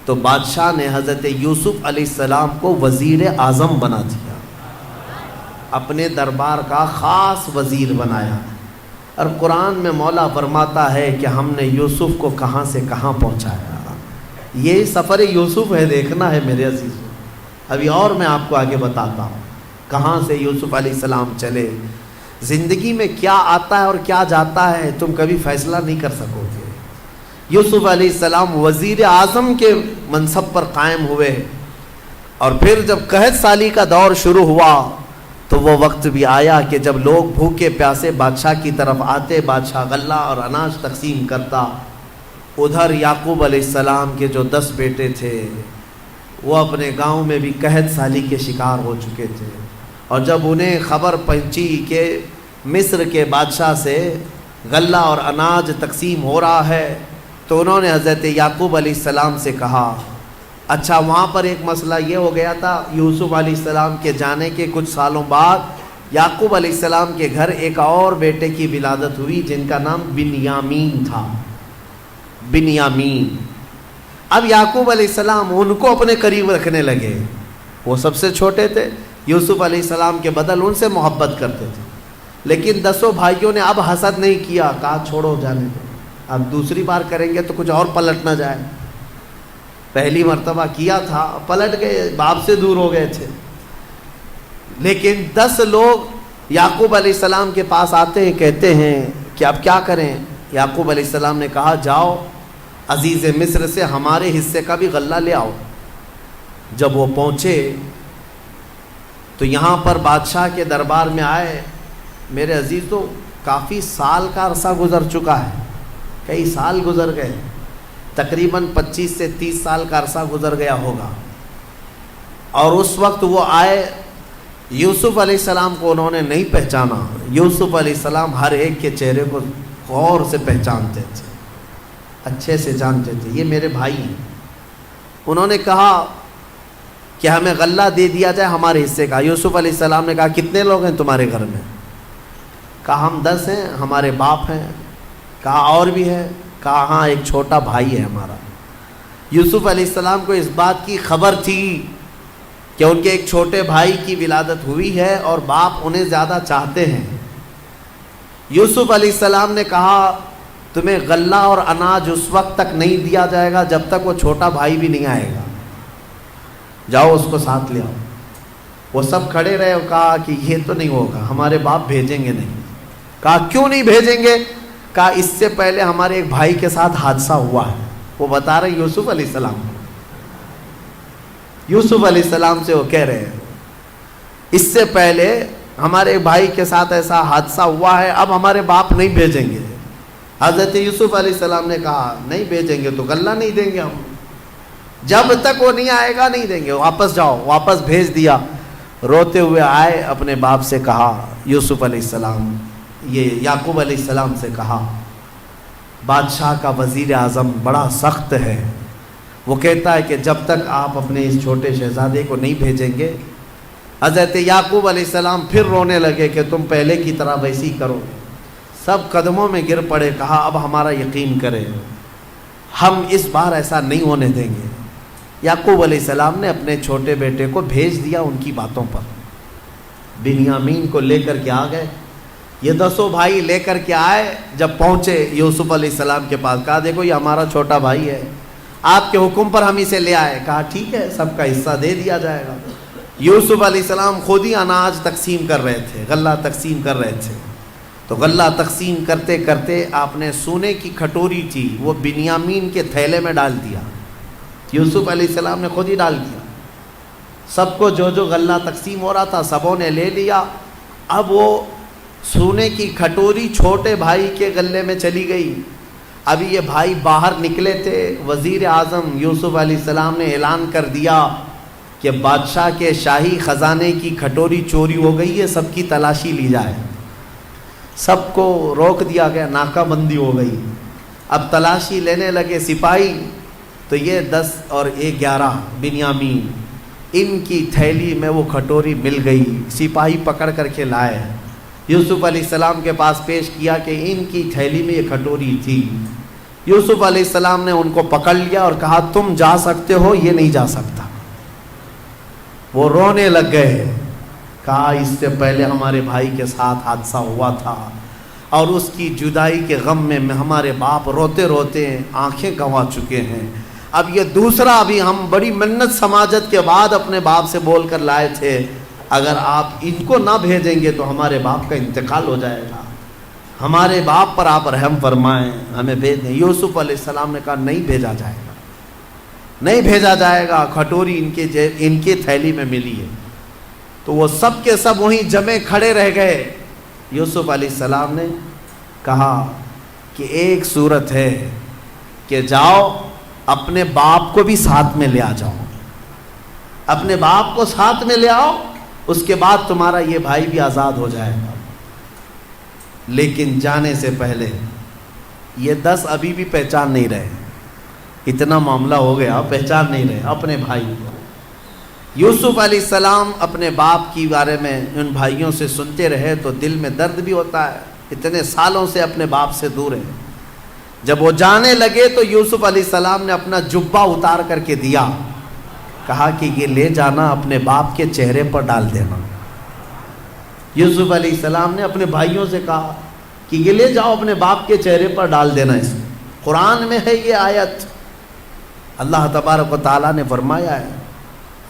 Speaker 1: تو بادشاہ نے حضرت یوسف علیہ السلام کو وزیر اعظم بنا دیا، اپنے دربار کا خاص وزیر بنایا۔ اور قرآن میں مولا فرماتا ہے کہ ہم نے یوسف کو کہاں سے کہاں پہنچایا۔ یہ سفر یوسف ہے، دیکھنا ہے میرے عزیزوں۔ ابھی اور میں آپ کو آگے بتاتا ہوں کہاں سے یوسف علیہ السلام چلے۔ زندگی میں کیا آتا ہے اور کیا جاتا ہے تم کبھی فیصلہ نہیں کر سکو گے۔ یوسف علیہ السلام وزیر اعظم کے منصب پر قائم ہوئے، اور پھر جب قحط سالی کا دور شروع ہوا تو وہ وقت بھی آیا کہ جب لوگ بھوکے پیاسے بادشاہ کی طرف آتے، بادشاہ غلہ اور اناج تقسیم کرتا۔ ادھر یعقوب علیہ السلام کے جو 10 بیٹے تھے وہ اپنے گاؤں میں بھی قحط سالی کے شکار ہو چکے تھے، اور جب انہیں خبر پہنچی کہ مصر کے بادشاہ سے غلہ اور اناج تقسیم ہو رہا ہے تو انہوں نے حضرت یعقوب علیہ السلام سے کہا، اچھا وہاں پر ایک مسئلہ یہ ہو گیا تھا، یوسف علیہ السلام کے جانے کے کچھ سالوں بعد یعقوب علیہ السلام کے گھر ایک اور بیٹے کی ولادت ہوئی جن کا نام بنیامین تھا۔ بنیامین۔ اب یعقوب علیہ السلام ان کو اپنے قریب رکھنے لگے، وہ سب سے چھوٹے تھے، یوسف علیہ السلام کے بدل ان سے محبت کرتے تھے، لیکن 10 بھائیوں نے اب حسد نہیں کیا، کہا چھوڑو جانے دو، اب دوسری بار کریں گے تو کچھ اور پلٹ نہ جائے۔ پہلی مرتبہ کیا تھا، پلٹ گئے، باپ سے دور ہو گئے تھے۔ لیکن 10 لوگ یعقوب علیہ السلام کے پاس آتے ہیں، کہتے ہیں کہ اب کیا کریں۔ یعقوب علیہ السلام نے کہا جاؤ عزیز مصر سے ہمارے حصے کا بھی غلہ لے آؤ۔ جب وہ پہنچے تو یہاں پر بادشاہ کے دربار میں آئے۔ میرے عزیزوں کافی سال کا عرصہ گزر چکا ہے، کئی سال گزر گئے، تقریباً 25 سے 30 سال کا عرصہ گزر گیا ہوگا، اور اس وقت وہ آئے۔ یوسف علیہ السلام کو انہوں نے نہیں پہچانا۔ یوسف علیہ السلام ہر ایک کے چہرے کو غور سے پہچانتے تھے، اچھے سے جانتے تھے، یہ میرے بھائی ہیں۔ انہوں نے کہا کہ ہمیں غلہ دے دیا جائے ہمارے حصے کا۔ یوسف علیہ السلام نے کہا کتنے لوگ ہیں تمہارے گھر میں؟ کہا ہم 10 ہیں، ہمارے باپ ہیں۔ کہا اور بھی ہے؟ کہا ہاں ایک چھوٹا بھائی ہے ہمارا۔ یوسف علیہ السلام کو اس بات کی خبر تھی کہ ان کے ایک چھوٹے بھائی کی ولادت ہوئی ہے اور باپ انہیں زیادہ چاہتے ہیں۔ یوسف علیہ السلام نے کہا تمہیں غلہ اور اناج اس وقت تک نہیں دیا جائے گا جب تک وہ چھوٹا بھائی بھی نہیں آئے گا، جاؤ اس کو ساتھ لے آؤ۔ وہ سب کھڑے رہے اور کہا کہ یہ تو نہیں ہوگا، ہمارے باپ بھیجیں گے نہیں۔ کہا کیوں نہیں بھیجیں گے؟ کہا اس سے پہلے ہمارے ایک بھائی کے ساتھ حادثہ ہوا ہے۔ وہ بتا رہے یوسف علیہ السلام، یوسف علیہ السلام سے وہ کہہ رہے ہیں اس سے پہلے ہمارے بھائی کے ساتھ ایسا حادثہ ہوا ہے، اب ہمارے باپ نہیں بھیجیں گے۔ حضرت یوسف علیہ السلام نے کہا نہیں بھیجیں گے تو غلہ نہیں دیں گے ہم، جب تک وہ نہیں آئے گا نہیں دیں گے، واپس جاؤ۔ واپس بھیج دیا۔ روتے ہوئے آئے، اپنے باپ سے کہا، یوسف علیہ السلام یہ یعقوب علیہ السلام سے کہا بادشاہ کا وزیر اعظم بڑا سخت ہے، وہ کہتا ہے کہ جب تک آپ اپنے اس چھوٹے شہزادے کو نہیں بھیجیں گے حضرت یعقوب علیہ السلام پھر رونے لگے کہ تم پہلے کی طرح ویسی کرو. سب قدموں میں گر پڑے. کہا اب ہمارا یقین کرے, ہم اس بار ایسا نہیں ہونے دیں گے. یعقوب علیہ السلام نے اپنے چھوٹے بیٹے کو بھیج دیا ان کی باتوں پر. بنیامین کو لے کر کے آ گئے. یہ 10 بھائی لے کر کے آئے. جب پہنچے یوسف علیہ السلام کے پاس, کہا دیکھو یہ ہمارا چھوٹا بھائی ہے, آپ کے حکم پر ہم اسے لے آئے. کہا ٹھیک ہے, سب کا حصہ دے دیا جائے گا. یوسف علیہ السلام خود ہی اناج تقسیم کر رہے تھے, غلہ تقسیم کر رہے تھے. تو غلہ تقسیم کرتے کرتے آپ نے سونے کی کھٹوری تھی وہ بنیامین کے تھیلے میں ڈال دیا. یوسف علیہ السلام نے خود ہی ڈال دیا. سب کو جو جو غلہ تقسیم ہو رہا تھا سبوں نے لے لیا. اب وہ سونے کی کھٹوری چھوٹے بھائی کے غلے میں چلی گئی. ابھی یہ بھائی باہر نکلے تھے, وزیر اعظم یوسف علیہ السلام نے اعلان کر دیا کہ بادشاہ کے شاہی خزانے کی کھٹوری چوری ہو گئی ہے, سب کی تلاشی لی جائے. سب کو روک دیا گیا, ناکہ بندی ہو گئی. اب تلاشی لینے لگے سپاہی. تو یہ 10 اور 11 بنیامین, ان کی تھیلی میں وہ کھٹوری مل گئی. سپاہی پکڑ کر کے لائے, یوسف علیہ السلام کے پاس پیش کیا کہ ان کی تھیلی میں یہ کھٹوری تھی. یوسف علیہ السلام نے ان کو پکڑ لیا اور کہا تم جا سکتے ہو, یہ نہیں جا سکتا. وہ رونے لگ گئے. کہا اس سے پہلے ہمارے بھائی کے ساتھ حادثہ ہوا تھا اور اس کی جدائی کے غم میں ہمارے باپ روتے روتے آنکھیں گنوا چکے ہیں. اب یہ دوسرا, ابھی ہم بڑی منت سماجت کے بعد اپنے باپ سے بول کر لائے تھے, اگر آپ ان کو نہ بھیجیں گے تو ہمارے باپ کا انتقال ہو جائے گا, ہمارے باپ پر آپ رحم فرمائیں, ہمیں بھیج دیں. یوسف علیہ السلام نے کہا نہیں بھیجا جائے گا, نہیں بھیجا جائے گا. کھٹوری ان کے تھیلی میں ملی ہے. تو وہ سب کے سب وہیں جمے کھڑے رہ گئے. یوسف علیہ السلام نے کہا کہ ایک صورت ہے کہ جاؤ اپنے باپ کو بھی ساتھ میں لے آ جاؤ, اپنے باپ کو ساتھ میں لے آؤ, اس کے بعد تمہارا یہ بھائی بھی آزاد ہو جائے گا. لیکن جانے سے پہلے یہ 10 ابھی بھی پہچان نہیں رہے. اتنا معاملہ ہو گیا, پہچان نہیں رہے اپنے بھائی کو. یوسف علیہ السلام اپنے باپ کی بارے میں ان بھائیوں سے سنتے رہے تو دل میں درد بھی ہوتا ہے, اتنے سالوں سے اپنے باپ سے دور ہیں. جب وہ جانے لگے تو یوسف علیہ السلام نے اپنا جبہ اتار کر کے دیا. کہا کہ یہ لے جانا اپنے باپ کے چہرے پر ڈال دینا. یوسف علیہ السلام نے اپنے بھائیوں سے کہا کہ یہ لے جاؤ اپنے باپ کے چہرے پر ڈال دینا. اس قرآن میں ہے یہ آیت. اللہ تبارک و تعالیٰ نے فرمایا ہے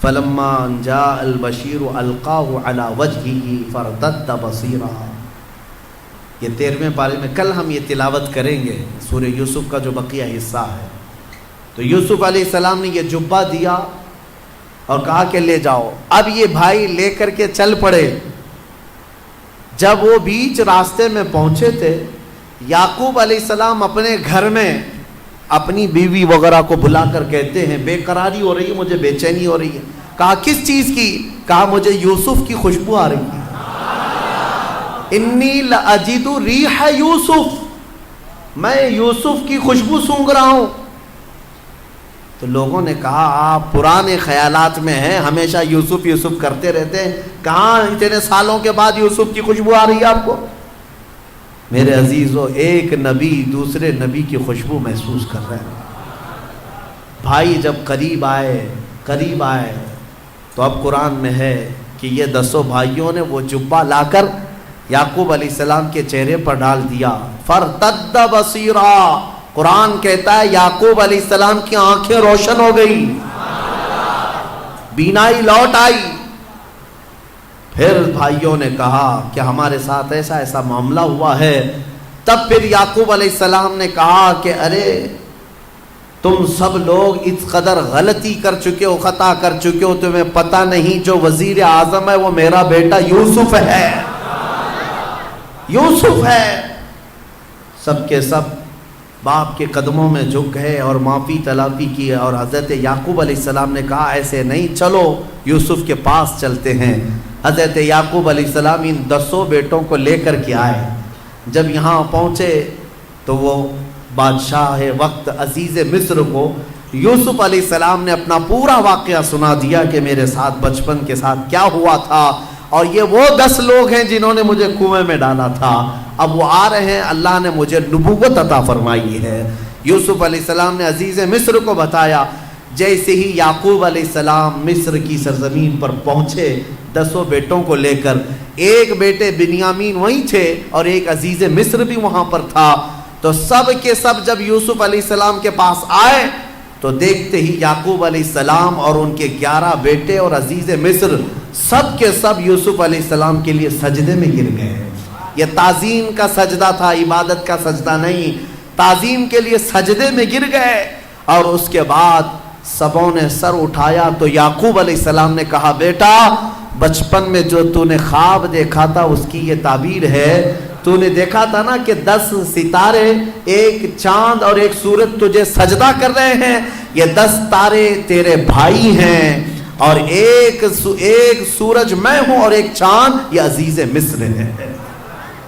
Speaker 1: فَلَمَّا جَاءَ الْبَشِيرُ أَلْقَاهُ عَلَى وَجْهِهِ فَارْتَدَّ بَصِيرًا. یہ 13ویں پارے میں کل ہم یہ تلاوت کریں گے سورہ یوسف کا جو بقیہ حصہ ہے. تو یوسف علیہ السلام نے یہ جبہ دیا اور کہا کہ لے جاؤ. اب یہ بھائی لے کر کے چل پڑے. جب وہ بیچ راستے میں پہنچے تھے, یعقوب علیہ السلام اپنے گھر میں اپنی بیوی وغیرہ کو بلا کر کہتے ہیں بے قراری ہو رہی ہے, مجھے بے چینی ہو رہی ہے. کہا کس چیز کی؟ کہا مجھے یوسف کی خوشبو آ رہی ہے. انی لأجد ریح یوسف, میں یوسف کی خوشبو سونگھ رہا ہوں. تو لوگوں نے کہا آپ پرانے خیالات میں ہیں, ہمیشہ یوسف یوسف کرتے رہتے ہیں, کہاں اتنے سالوں کے بعد یوسف کی خوشبو آ رہی ہے آپ کو؟ میرے عزیزو, ایک نبی دوسرے نبی کی خوشبو محسوس کر رہے ہیں. بھائی جب قریب آئے تو اب قرآن میں ہے کہ یہ 10 بھائیوں نے وہ جبہ لا کر یعقوب علیہ السلام کے چہرے پر ڈال دیا. فَارْتَدَّ بَصِيرًا, قرآن کہتا ہے یعقوب علیہ السلام کی آنکھیں روشن ہو گئی, بینائی لوٹ آئی. پھر بھائیوں نے کہا کہ ہمارے ساتھ ایسا ایسا معاملہ ہوا ہے. تب پھر یعقوب علیہ السلام نے کہا کہ ارے تم سب لوگ اس قدر غلطی کر چکے ہو, خطا کر چکے ہو, تمہیں پتہ نہیں جو وزیر اعظم ہے وہ میرا بیٹا یوسف ہے, یوسف ہے. سب کے سب باپ کے قدموں میں جھک گئے اور معافی تلافی کی. اور حضرت یعقوب علیہ السلام نے کہا ایسے نہیں, چلو یوسف کے پاس چلتے ہیں. حضرت یعقوب علیہ السلام ان 10 بیٹوں کو لے کر کے آئے. جب یہاں پہنچے تو وہ بادشاہ وقت عزیز مصر کو یوسف علیہ السلام نے اپنا پورا واقعہ سنا دیا کہ میرے ساتھ بچپن کے ساتھ کیا ہوا تھا، اور یہ وہ 10 لوگ ہیں جنہوں نے مجھے کنویں میں ڈالا تھا، اب وہ آ رہے ہیں، اللہ نے مجھے نبوت عطا فرمائی ہے۔ یوسف علیہ السلام نے عزیز مصر کو بتایا۔ جیسے ہی یعقوب علیہ السلام مصر کی سرزمین پر پہنچے 10 بیٹوں کو لے کر، ایک بیٹے بنیامین وہیں تھے اور ایک عزیز مصر بھی وہاں پر تھا، تو سب کے سب جب یوسف علیہ السلام کے پاس آئے تو دیکھتے ہی یعقوب علیہ السلام اور ان کے 11 بیٹے اور عزیز مصر سب کے سب یوسف علیہ السلام کے لیے سجدے میں گر گئے۔ یہ تعظیم کا سجدہ تھا، عبادت کا سجدہ نہیں، تعظیم کے لیے سجدے میں گر گئے۔ اور اس کے بعد سبوں نے سر اٹھایا تو یعقوب علیہ السلام نے کہا، بیٹا بچپن میں جو تو نے خواب دیکھا تھا اس کی یہ تعبیر ہے، تو نے دیکھا تھا نا کہ 10 ستارے، ایک چاند اور ایک سورج تجھے سجدہ کر رہے ہیں، یہ 10 تارے تیرے بھائی ہیں اور ایک سورج میں ہوں اور ایک چاند یہ عزیز مصر ہے۔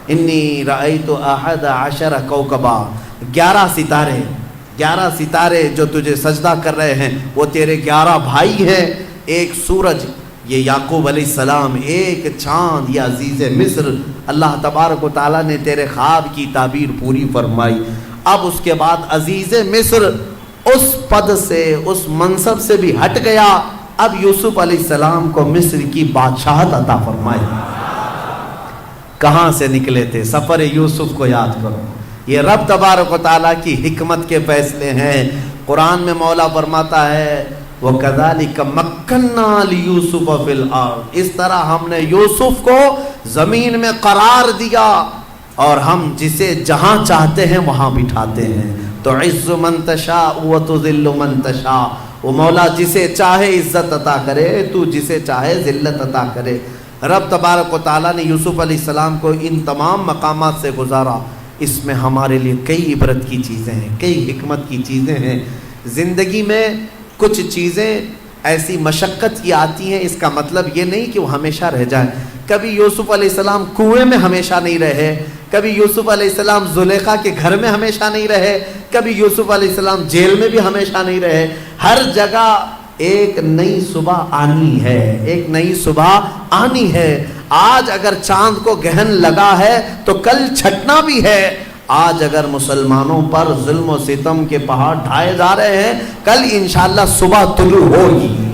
Speaker 1: انی رأیت 11 کوکبا، 11 ستارے جو تجھے سجدہ کر رہے ہیں وہ تیرے 11 بھائی ہیں، ایک سورج یہ یعقوب علیہ السلام، ایک چاند یہ عزیز مصر۔ اللہ تبارک و تعالیٰ نے تیرے خواب کی تعبیر پوری فرمائی۔ اب اس کے بعد عزیز مصر اس پد سے، اس منصب سے بھی ہٹ گیا، اب یوسف علیہ السلام کو مصر کی بادشاہت عطا فرمائی۔ کہاں سے نکلے تھے؟ سفر یوسف کو یاد کرو، یہ رب تبارک و تعالیٰ کی حکمت کے فیصلے ہیں۔ قرآن میں مولا فرماتا ہے وَكَذَلِكَ مَكَّنَّا لِيُوسُفَ فِي الْأَرْضِ، اس طرح ہم نے یوسف کو زمین میں قرار دیا اور ہم جسے جہاں چاہتے ہیں وہاں بٹھاتے ہیں۔ تُعِزُّ مَن تَشَاءُ وَتُذِلُّ مَن تَشَاءُ، وہ مولا جسے چاہے عزت عطا کرے، تو جسے چاہے ذلت عطا کرے۔ رب تبارک و تعالیٰ نے یوسف علیہ السلام کو ان تمام مقامات سے گزارا۔ اس میں ہمارے لیے کئی عبرت کی چیزیں ہیں، کئی حکمت کی چیزیں ہیں۔ زندگی میں کچھ چیزیں ایسی مشقت کی آتی ہیں، اس کا مطلب یہ نہیں کہ وہ ہمیشہ رہ جائیں۔ کبھی یوسف علیہ السلام کنویں میں ہمیشہ نہیں رہے، کبھی یوسف علیہ السلام زلیخا کے گھر میں ہمیشہ نہیں رہے، کبھی یوسف علیہ السلام جیل میں بھی ہمیشہ نہیں رہے۔ ہر جگہ ایک نئی صبح آنی ہے، ایک نئی صبح آنی ہے۔ آج اگر چاند کو گہن لگا ہے تو کل چھٹنا بھی ہے۔ آج اگر مسلمانوں پر ظلم و ستم کے پہاڑ ڈھائے جا رہے ہیں، کل انشاءاللہ صبح طلوع ہوگی،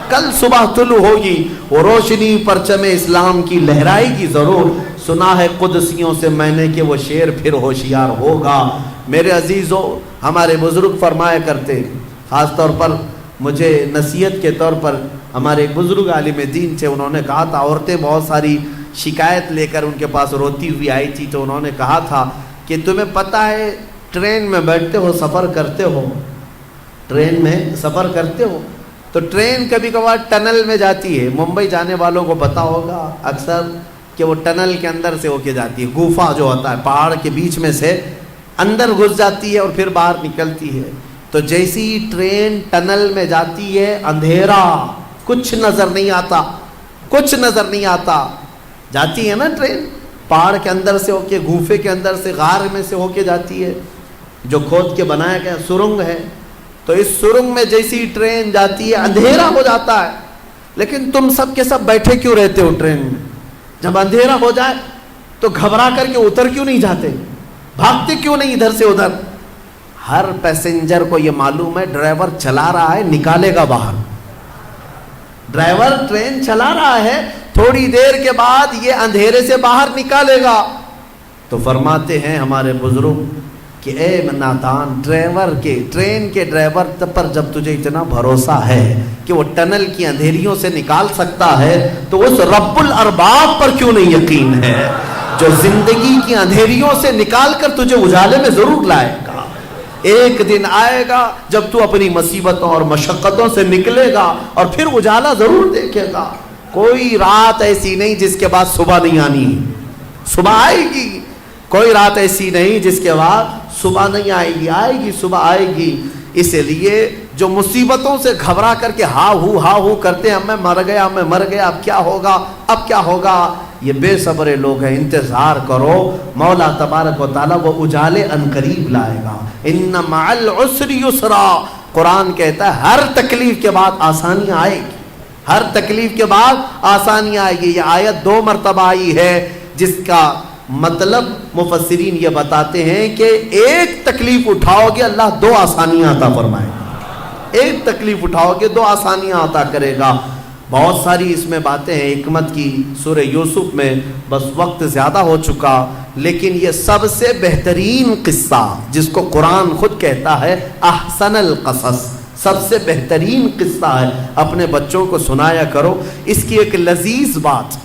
Speaker 1: کل صبح طلوع ہوگی، وہ روشنی پرچم اسلام کی لہرائے گی ضرور۔ سنا ہے قدسیوں سے میں نے کہ وہ شیر پھر ہوشیار ہوگا۔ میرے عزیزو، ہمارے بزرگ فرمایا کرتے، خاص طور پر مجھے نصیحت کے طور پر ہمارے ایک بزرگ عالم دین تھے، انہوں نے کہا تھا، عورتیں بہت ساری شکایت لے کر ان کے پاس روتی ہوئی آئی تھی، تو انہوں نے کہا تھا کہ تمہیں پتہ ہے ٹرین میں بیٹھتے ہو، سفر کرتے ہو، ٹرین میں سفر کرتے ہو تو ٹرین کبھی کبھار ٹنل میں جاتی ہے۔ ممبئی جانے والوں کو پتہ ہوگا اکثر کہ وہ ٹنل کے اندر سے ہو کے جاتی ہے، گوفا جو ہوتا ہے پہاڑ کے بیچ میں سے اندر گھس جاتی ہے اور پھر باہر نکلتی ہے۔ تو جیسی ٹرین ٹنل میں جاتی ہے، اندھیرا، کچھ نظر نہیں آتا، کچھ نظر نہیں آتا، جاتی ہے نا ٹرین پہاڑ کے اندر سے ہو کے، گوفے کے اندر سے، غار میں سے ہو کے جاتی ہے، جو کھود کے بنایا گیا سرنگ ہے۔ تو اس سرنگ میں جیسی ٹرین جاتی ہے اندھیرا ہو جاتا ہے، لیکن تم سب کے سب بیٹھے کیوں رہتے ہو ٹرین میں؟ جب اندھیرا ہو جائے تو گھبرا کر کے اتر کیوں نہیں جاتے؟ بھاگتے کیوں نہیں ادھر سے ادھر؟ ہر پیسنجر کو یہ معلوم ہے ڈرائیور چلا رہا ہے، نکالے گا باہر۔ ڈرائیور ٹرین چلا رہا ہے، تھوڑی دیر کے بعد یہ اندھیرے سے باہر نکالے گا۔ تو فرماتے ہیں ہمارے بزرگ کہ اے نادان، ٹرین کے ڈرائیور پر جب تجھے اتنا بھروسہ ہے کہ وہ ٹنل کی اندھیریوں سے نکال سکتا ہے تو اس رب الارباب پر کیوں نہیں یقین ہے جو زندگی کی اندھیریوں سے نکال کر تجھے اجالے میں ضرور لائے گا۔ ایک دن آئے گا جب تو اپنی مصیبتوں اور مشقتوں سے نکلے گا اور پھر اجالا ضرور دیکھے گا۔ کوئی رات ایسی نہیں جس کے بعد صبح نہیں آنی، صبح آئے گی۔ کوئی رات ایسی نہیں جس کے بعد صبح نہیں آئے گی، آئے گی، صبح آئے گی۔ اس لیے جو مصیبتوں سے گھبرا کر کے ہا ہو کرتے ہیں، میں مر گیا، اب کیا ہوگا، اب کیا ہوگا، یہ بے صبر لوگ ہیں۔ انتظار کرو، مولا تبارک و تعالیٰ وہ اجالے ان قریب لائے گا۔ ان مع العسر یسرا، قرآن کہتا ہے ہر تکلیف کے بعد آسانیاں آئے گی، ہر تکلیف کے بعد آسانیاں آئے گی۔ یہ آیت 2 مرتبہ آئی ہے، جس کا مطلب مفسرین یہ بتاتے ہیں کہ ایک تکلیف اٹھاؤ گے اللہ 2 آسانیاں عطا فرمائے گا، ایک تکلیف اٹھاؤ گے 2 آسانیاں عطا کرے گا۔ بہت ساری اس میں باتیں ہیں حکمت کی سورہ یوسف میں، بس وقت زیادہ ہو چکا، لیکن یہ سب سے بہترین قصہ جس کو قرآن خود کہتا ہے احسن القصص، سب سے بہترین قصہ ہے، اپنے بچوں کو سنایا کرو۔ اس کی ایک لذیذ بات،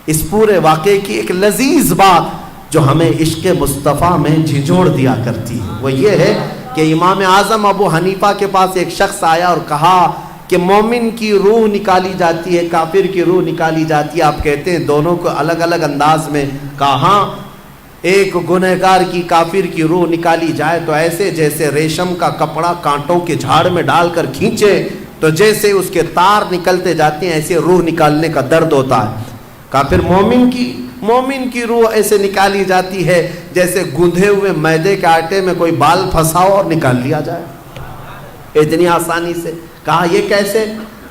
Speaker 1: اس پورے واقعے کی ایک لذیذ بات جو ہمیں عشق مصطفیٰ میں جھنجھوڑ دیا کرتی ہے، وہ یہ ہے کہ امام اعظم ابو حنیفہ کے پاس ایک شخص آیا اور کہا کہ مومن کی روح نکالی جاتی ہے، کافر کی روح نکالی جاتی ہے، آپ کہتے ہیں دونوں کو الگ الگ انداز میں؟ کہا ہاں، ایک گنہگار کی کافر کی روح نکالی جائے تو ایسے جیسے ریشم کا کپڑا کانٹوں کے جھاڑ میں ڈال کر کھینچے تو جیسے اس کے تار نکلتے جاتے ہیں ایسے روح نکالنے کا درد ہوتا ہے۔ کہا پھر مومن کی روح ایسے نکالی جاتی ہے جیسے گندھے ہوئے میدے کے آٹے میں کوئی بال پھنساؤ اور نکال لیا جائے، اتنی آسانی سے۔ کہا یہ کیسے؟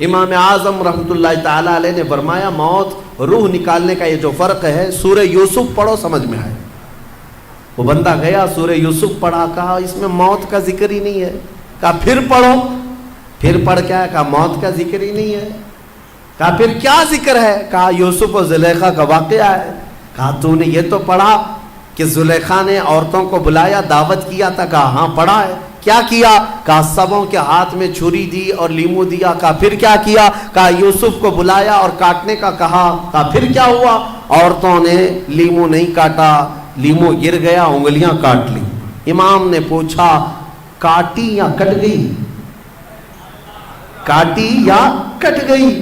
Speaker 1: امام اعظم رحمۃ اللہ تعالی علیہ نے فرمایا موت روح نکالنے کا یہ جو فرق ہے، سورہ یوسف پڑھو سمجھ میں آئے۔ وہ بندہ گیا سورہ یوسف پڑھا، کہا اس میں موت کا ذکر ہی نہیں ہے۔ کہا پھر پڑھو، پھر پڑھ کیا؟ کہا موت کا ذکر ہی نہیں ہے۔ کہا پھر کیا ذکر ہے؟ کہا یوسف و زلیخا کا واقعہ ہے۔ کہا تو نے یہ تو پڑھا کہ زلیخا نے عورتوں کو بلایا، دعوت کیا تھا؟ کہا ہاں پڑھا ہے۔ کیا کیا؟ کہا سبوں کے ہاتھ میں چھری دی اور لیمو دیا۔ کہا پھر کیا کیا؟ کہا یوسف کو بلایا اور کاٹنے کا کہا۔ کہا پھر کیا ہوا؟ عورتوں نے لیمو نہیں کاٹا، لیمو گر گیا، انگلیاں کاٹ لی۔ امام نے پوچھا کاٹی یا کٹ گئی؟ کاٹی یا کٹ گئی؟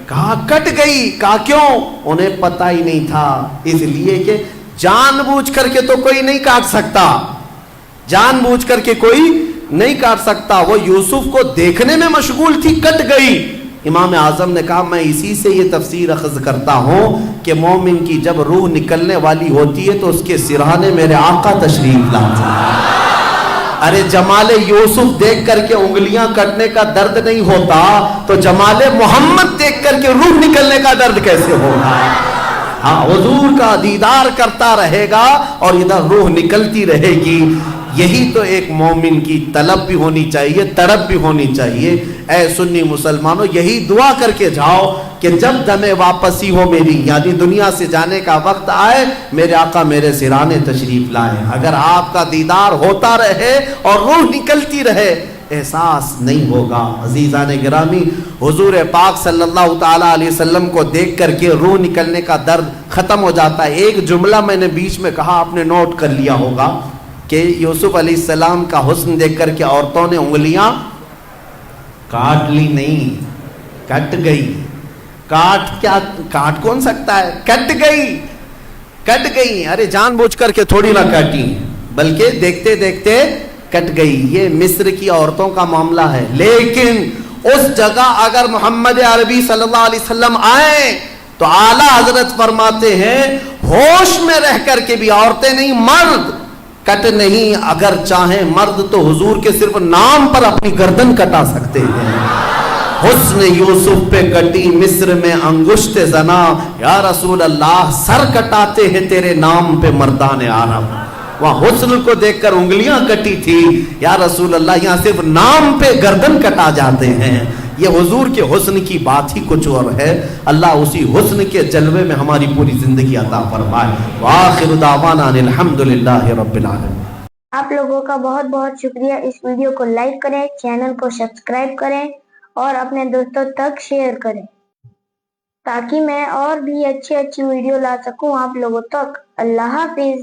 Speaker 1: کہا کٹ گئی۔ کہا کیوں؟ انہیں پتہ ہی نہیں تھا، اس لیے کہ جان بوجھ کر کے تو کوئی نہیں کاٹ سکتا، جان بوجھ کر کے کوئی نہیں کاٹ سکتا، وہ یوسف کو دیکھنے میں مشغول تھی، کٹ گئی۔ امام اعظم نے کہا میں اسی سے یہ تفسیر اخذ کرتا ہوں کہ مومن کی جب روح نکلنے والی ہوتی ہے تو اس کے سرہانے میرے آقا تشریف لاتے ہیں۔ ارے جمال یوسف دیکھ کر کے انگلیاں کٹنے کا درد نہیں ہوتا تو جمال محمد دیکھ کر کے روح نکلنے کا درد کیسے ہوگا؟ ہاں، حضور کا دیدار کرتا رہے گا اور ادھر روح نکلتی رہے گی۔ یہی تو ایک مومن کی طلب بھی ہونی چاہیے، تڑپ بھی ہونی چاہیے۔ اے سنی مسلمانوں، یہی دعا کر کے جاؤ کہ جب دم واپسی ہو میری، یعنی دنیا سے جانے کا وقت آئے، میرے آقا میرے سرانے تشریف لائے۔ اگر آپ کا دیدار ہوتا رہے اور روح نکلتی رہے، احساس نہیں ہوگا۔ عزیزان گرامی، حضور پاک صلی اللہ تعالیٰ علیہ وسلم کو دیکھ کر کے روح نکلنے کا درد ختم ہو جاتا ہے۔ ایک جملہ میں نے بیچ میں کہا، آپ نے نوٹ کر لیا ہوگا کہ یوسف علیہ السلام کا حسن دیکھ کر کے عورتوں نے انگلیاں کاٹ لی نہیں، کٹ گئی۔ کاٹ کون سکتا ہے؟ کٹ گئی۔ ارے جان بوجھ کر کے تھوڑی نہ کاٹی، بلکہ دیکھتے دیکھتے کٹ گئی۔ یہ مصر کی عورتوں کا معاملہ ہے، لیکن اس جگہ اگر محمد عربی صلی اللہ علیہ وسلم آئے تو اعلیٰ حضرت فرماتے ہیں ہوش میں رہ کر کے بھی عورتیں نہیں، مرد کٹ نہیں، اگر چاہیں مرد تو حضور کے صرف نام پر اپنی گردن کٹا سکتے ہیں۔ حسن یوسف پہ کٹی مصر میں انگشت زنا، یا رسول اللہ سر کٹاتے ہیں تیرے نام پہ مردان عرب۔ وہاں حسن کو دیکھ کر انگلیاں کٹی تھی، یا رسول اللہ یہاں صرف نام پہ گردن کٹا جاتے ہیں۔ یہ حضور کے حسن کی بات ہی کچھ اور ہے۔ اللہ اسی حسن کے جلوے میں ہماری پوری زندگی عطا فرمائے۔ وآخر دعوانا الحمدللہ رب العالمین۔
Speaker 3: آپ لوگوں کا بہت بہت شکریہ۔ اس ویڈیو کو لائک کریں، چینل کو سبسکرائب کریں اور اپنے دوستوں تک شیئر کریں تاکہ میں اور بھی اچھی ویڈیو لا سکوں آپ لوگوں تک۔ اللہ حافظ۔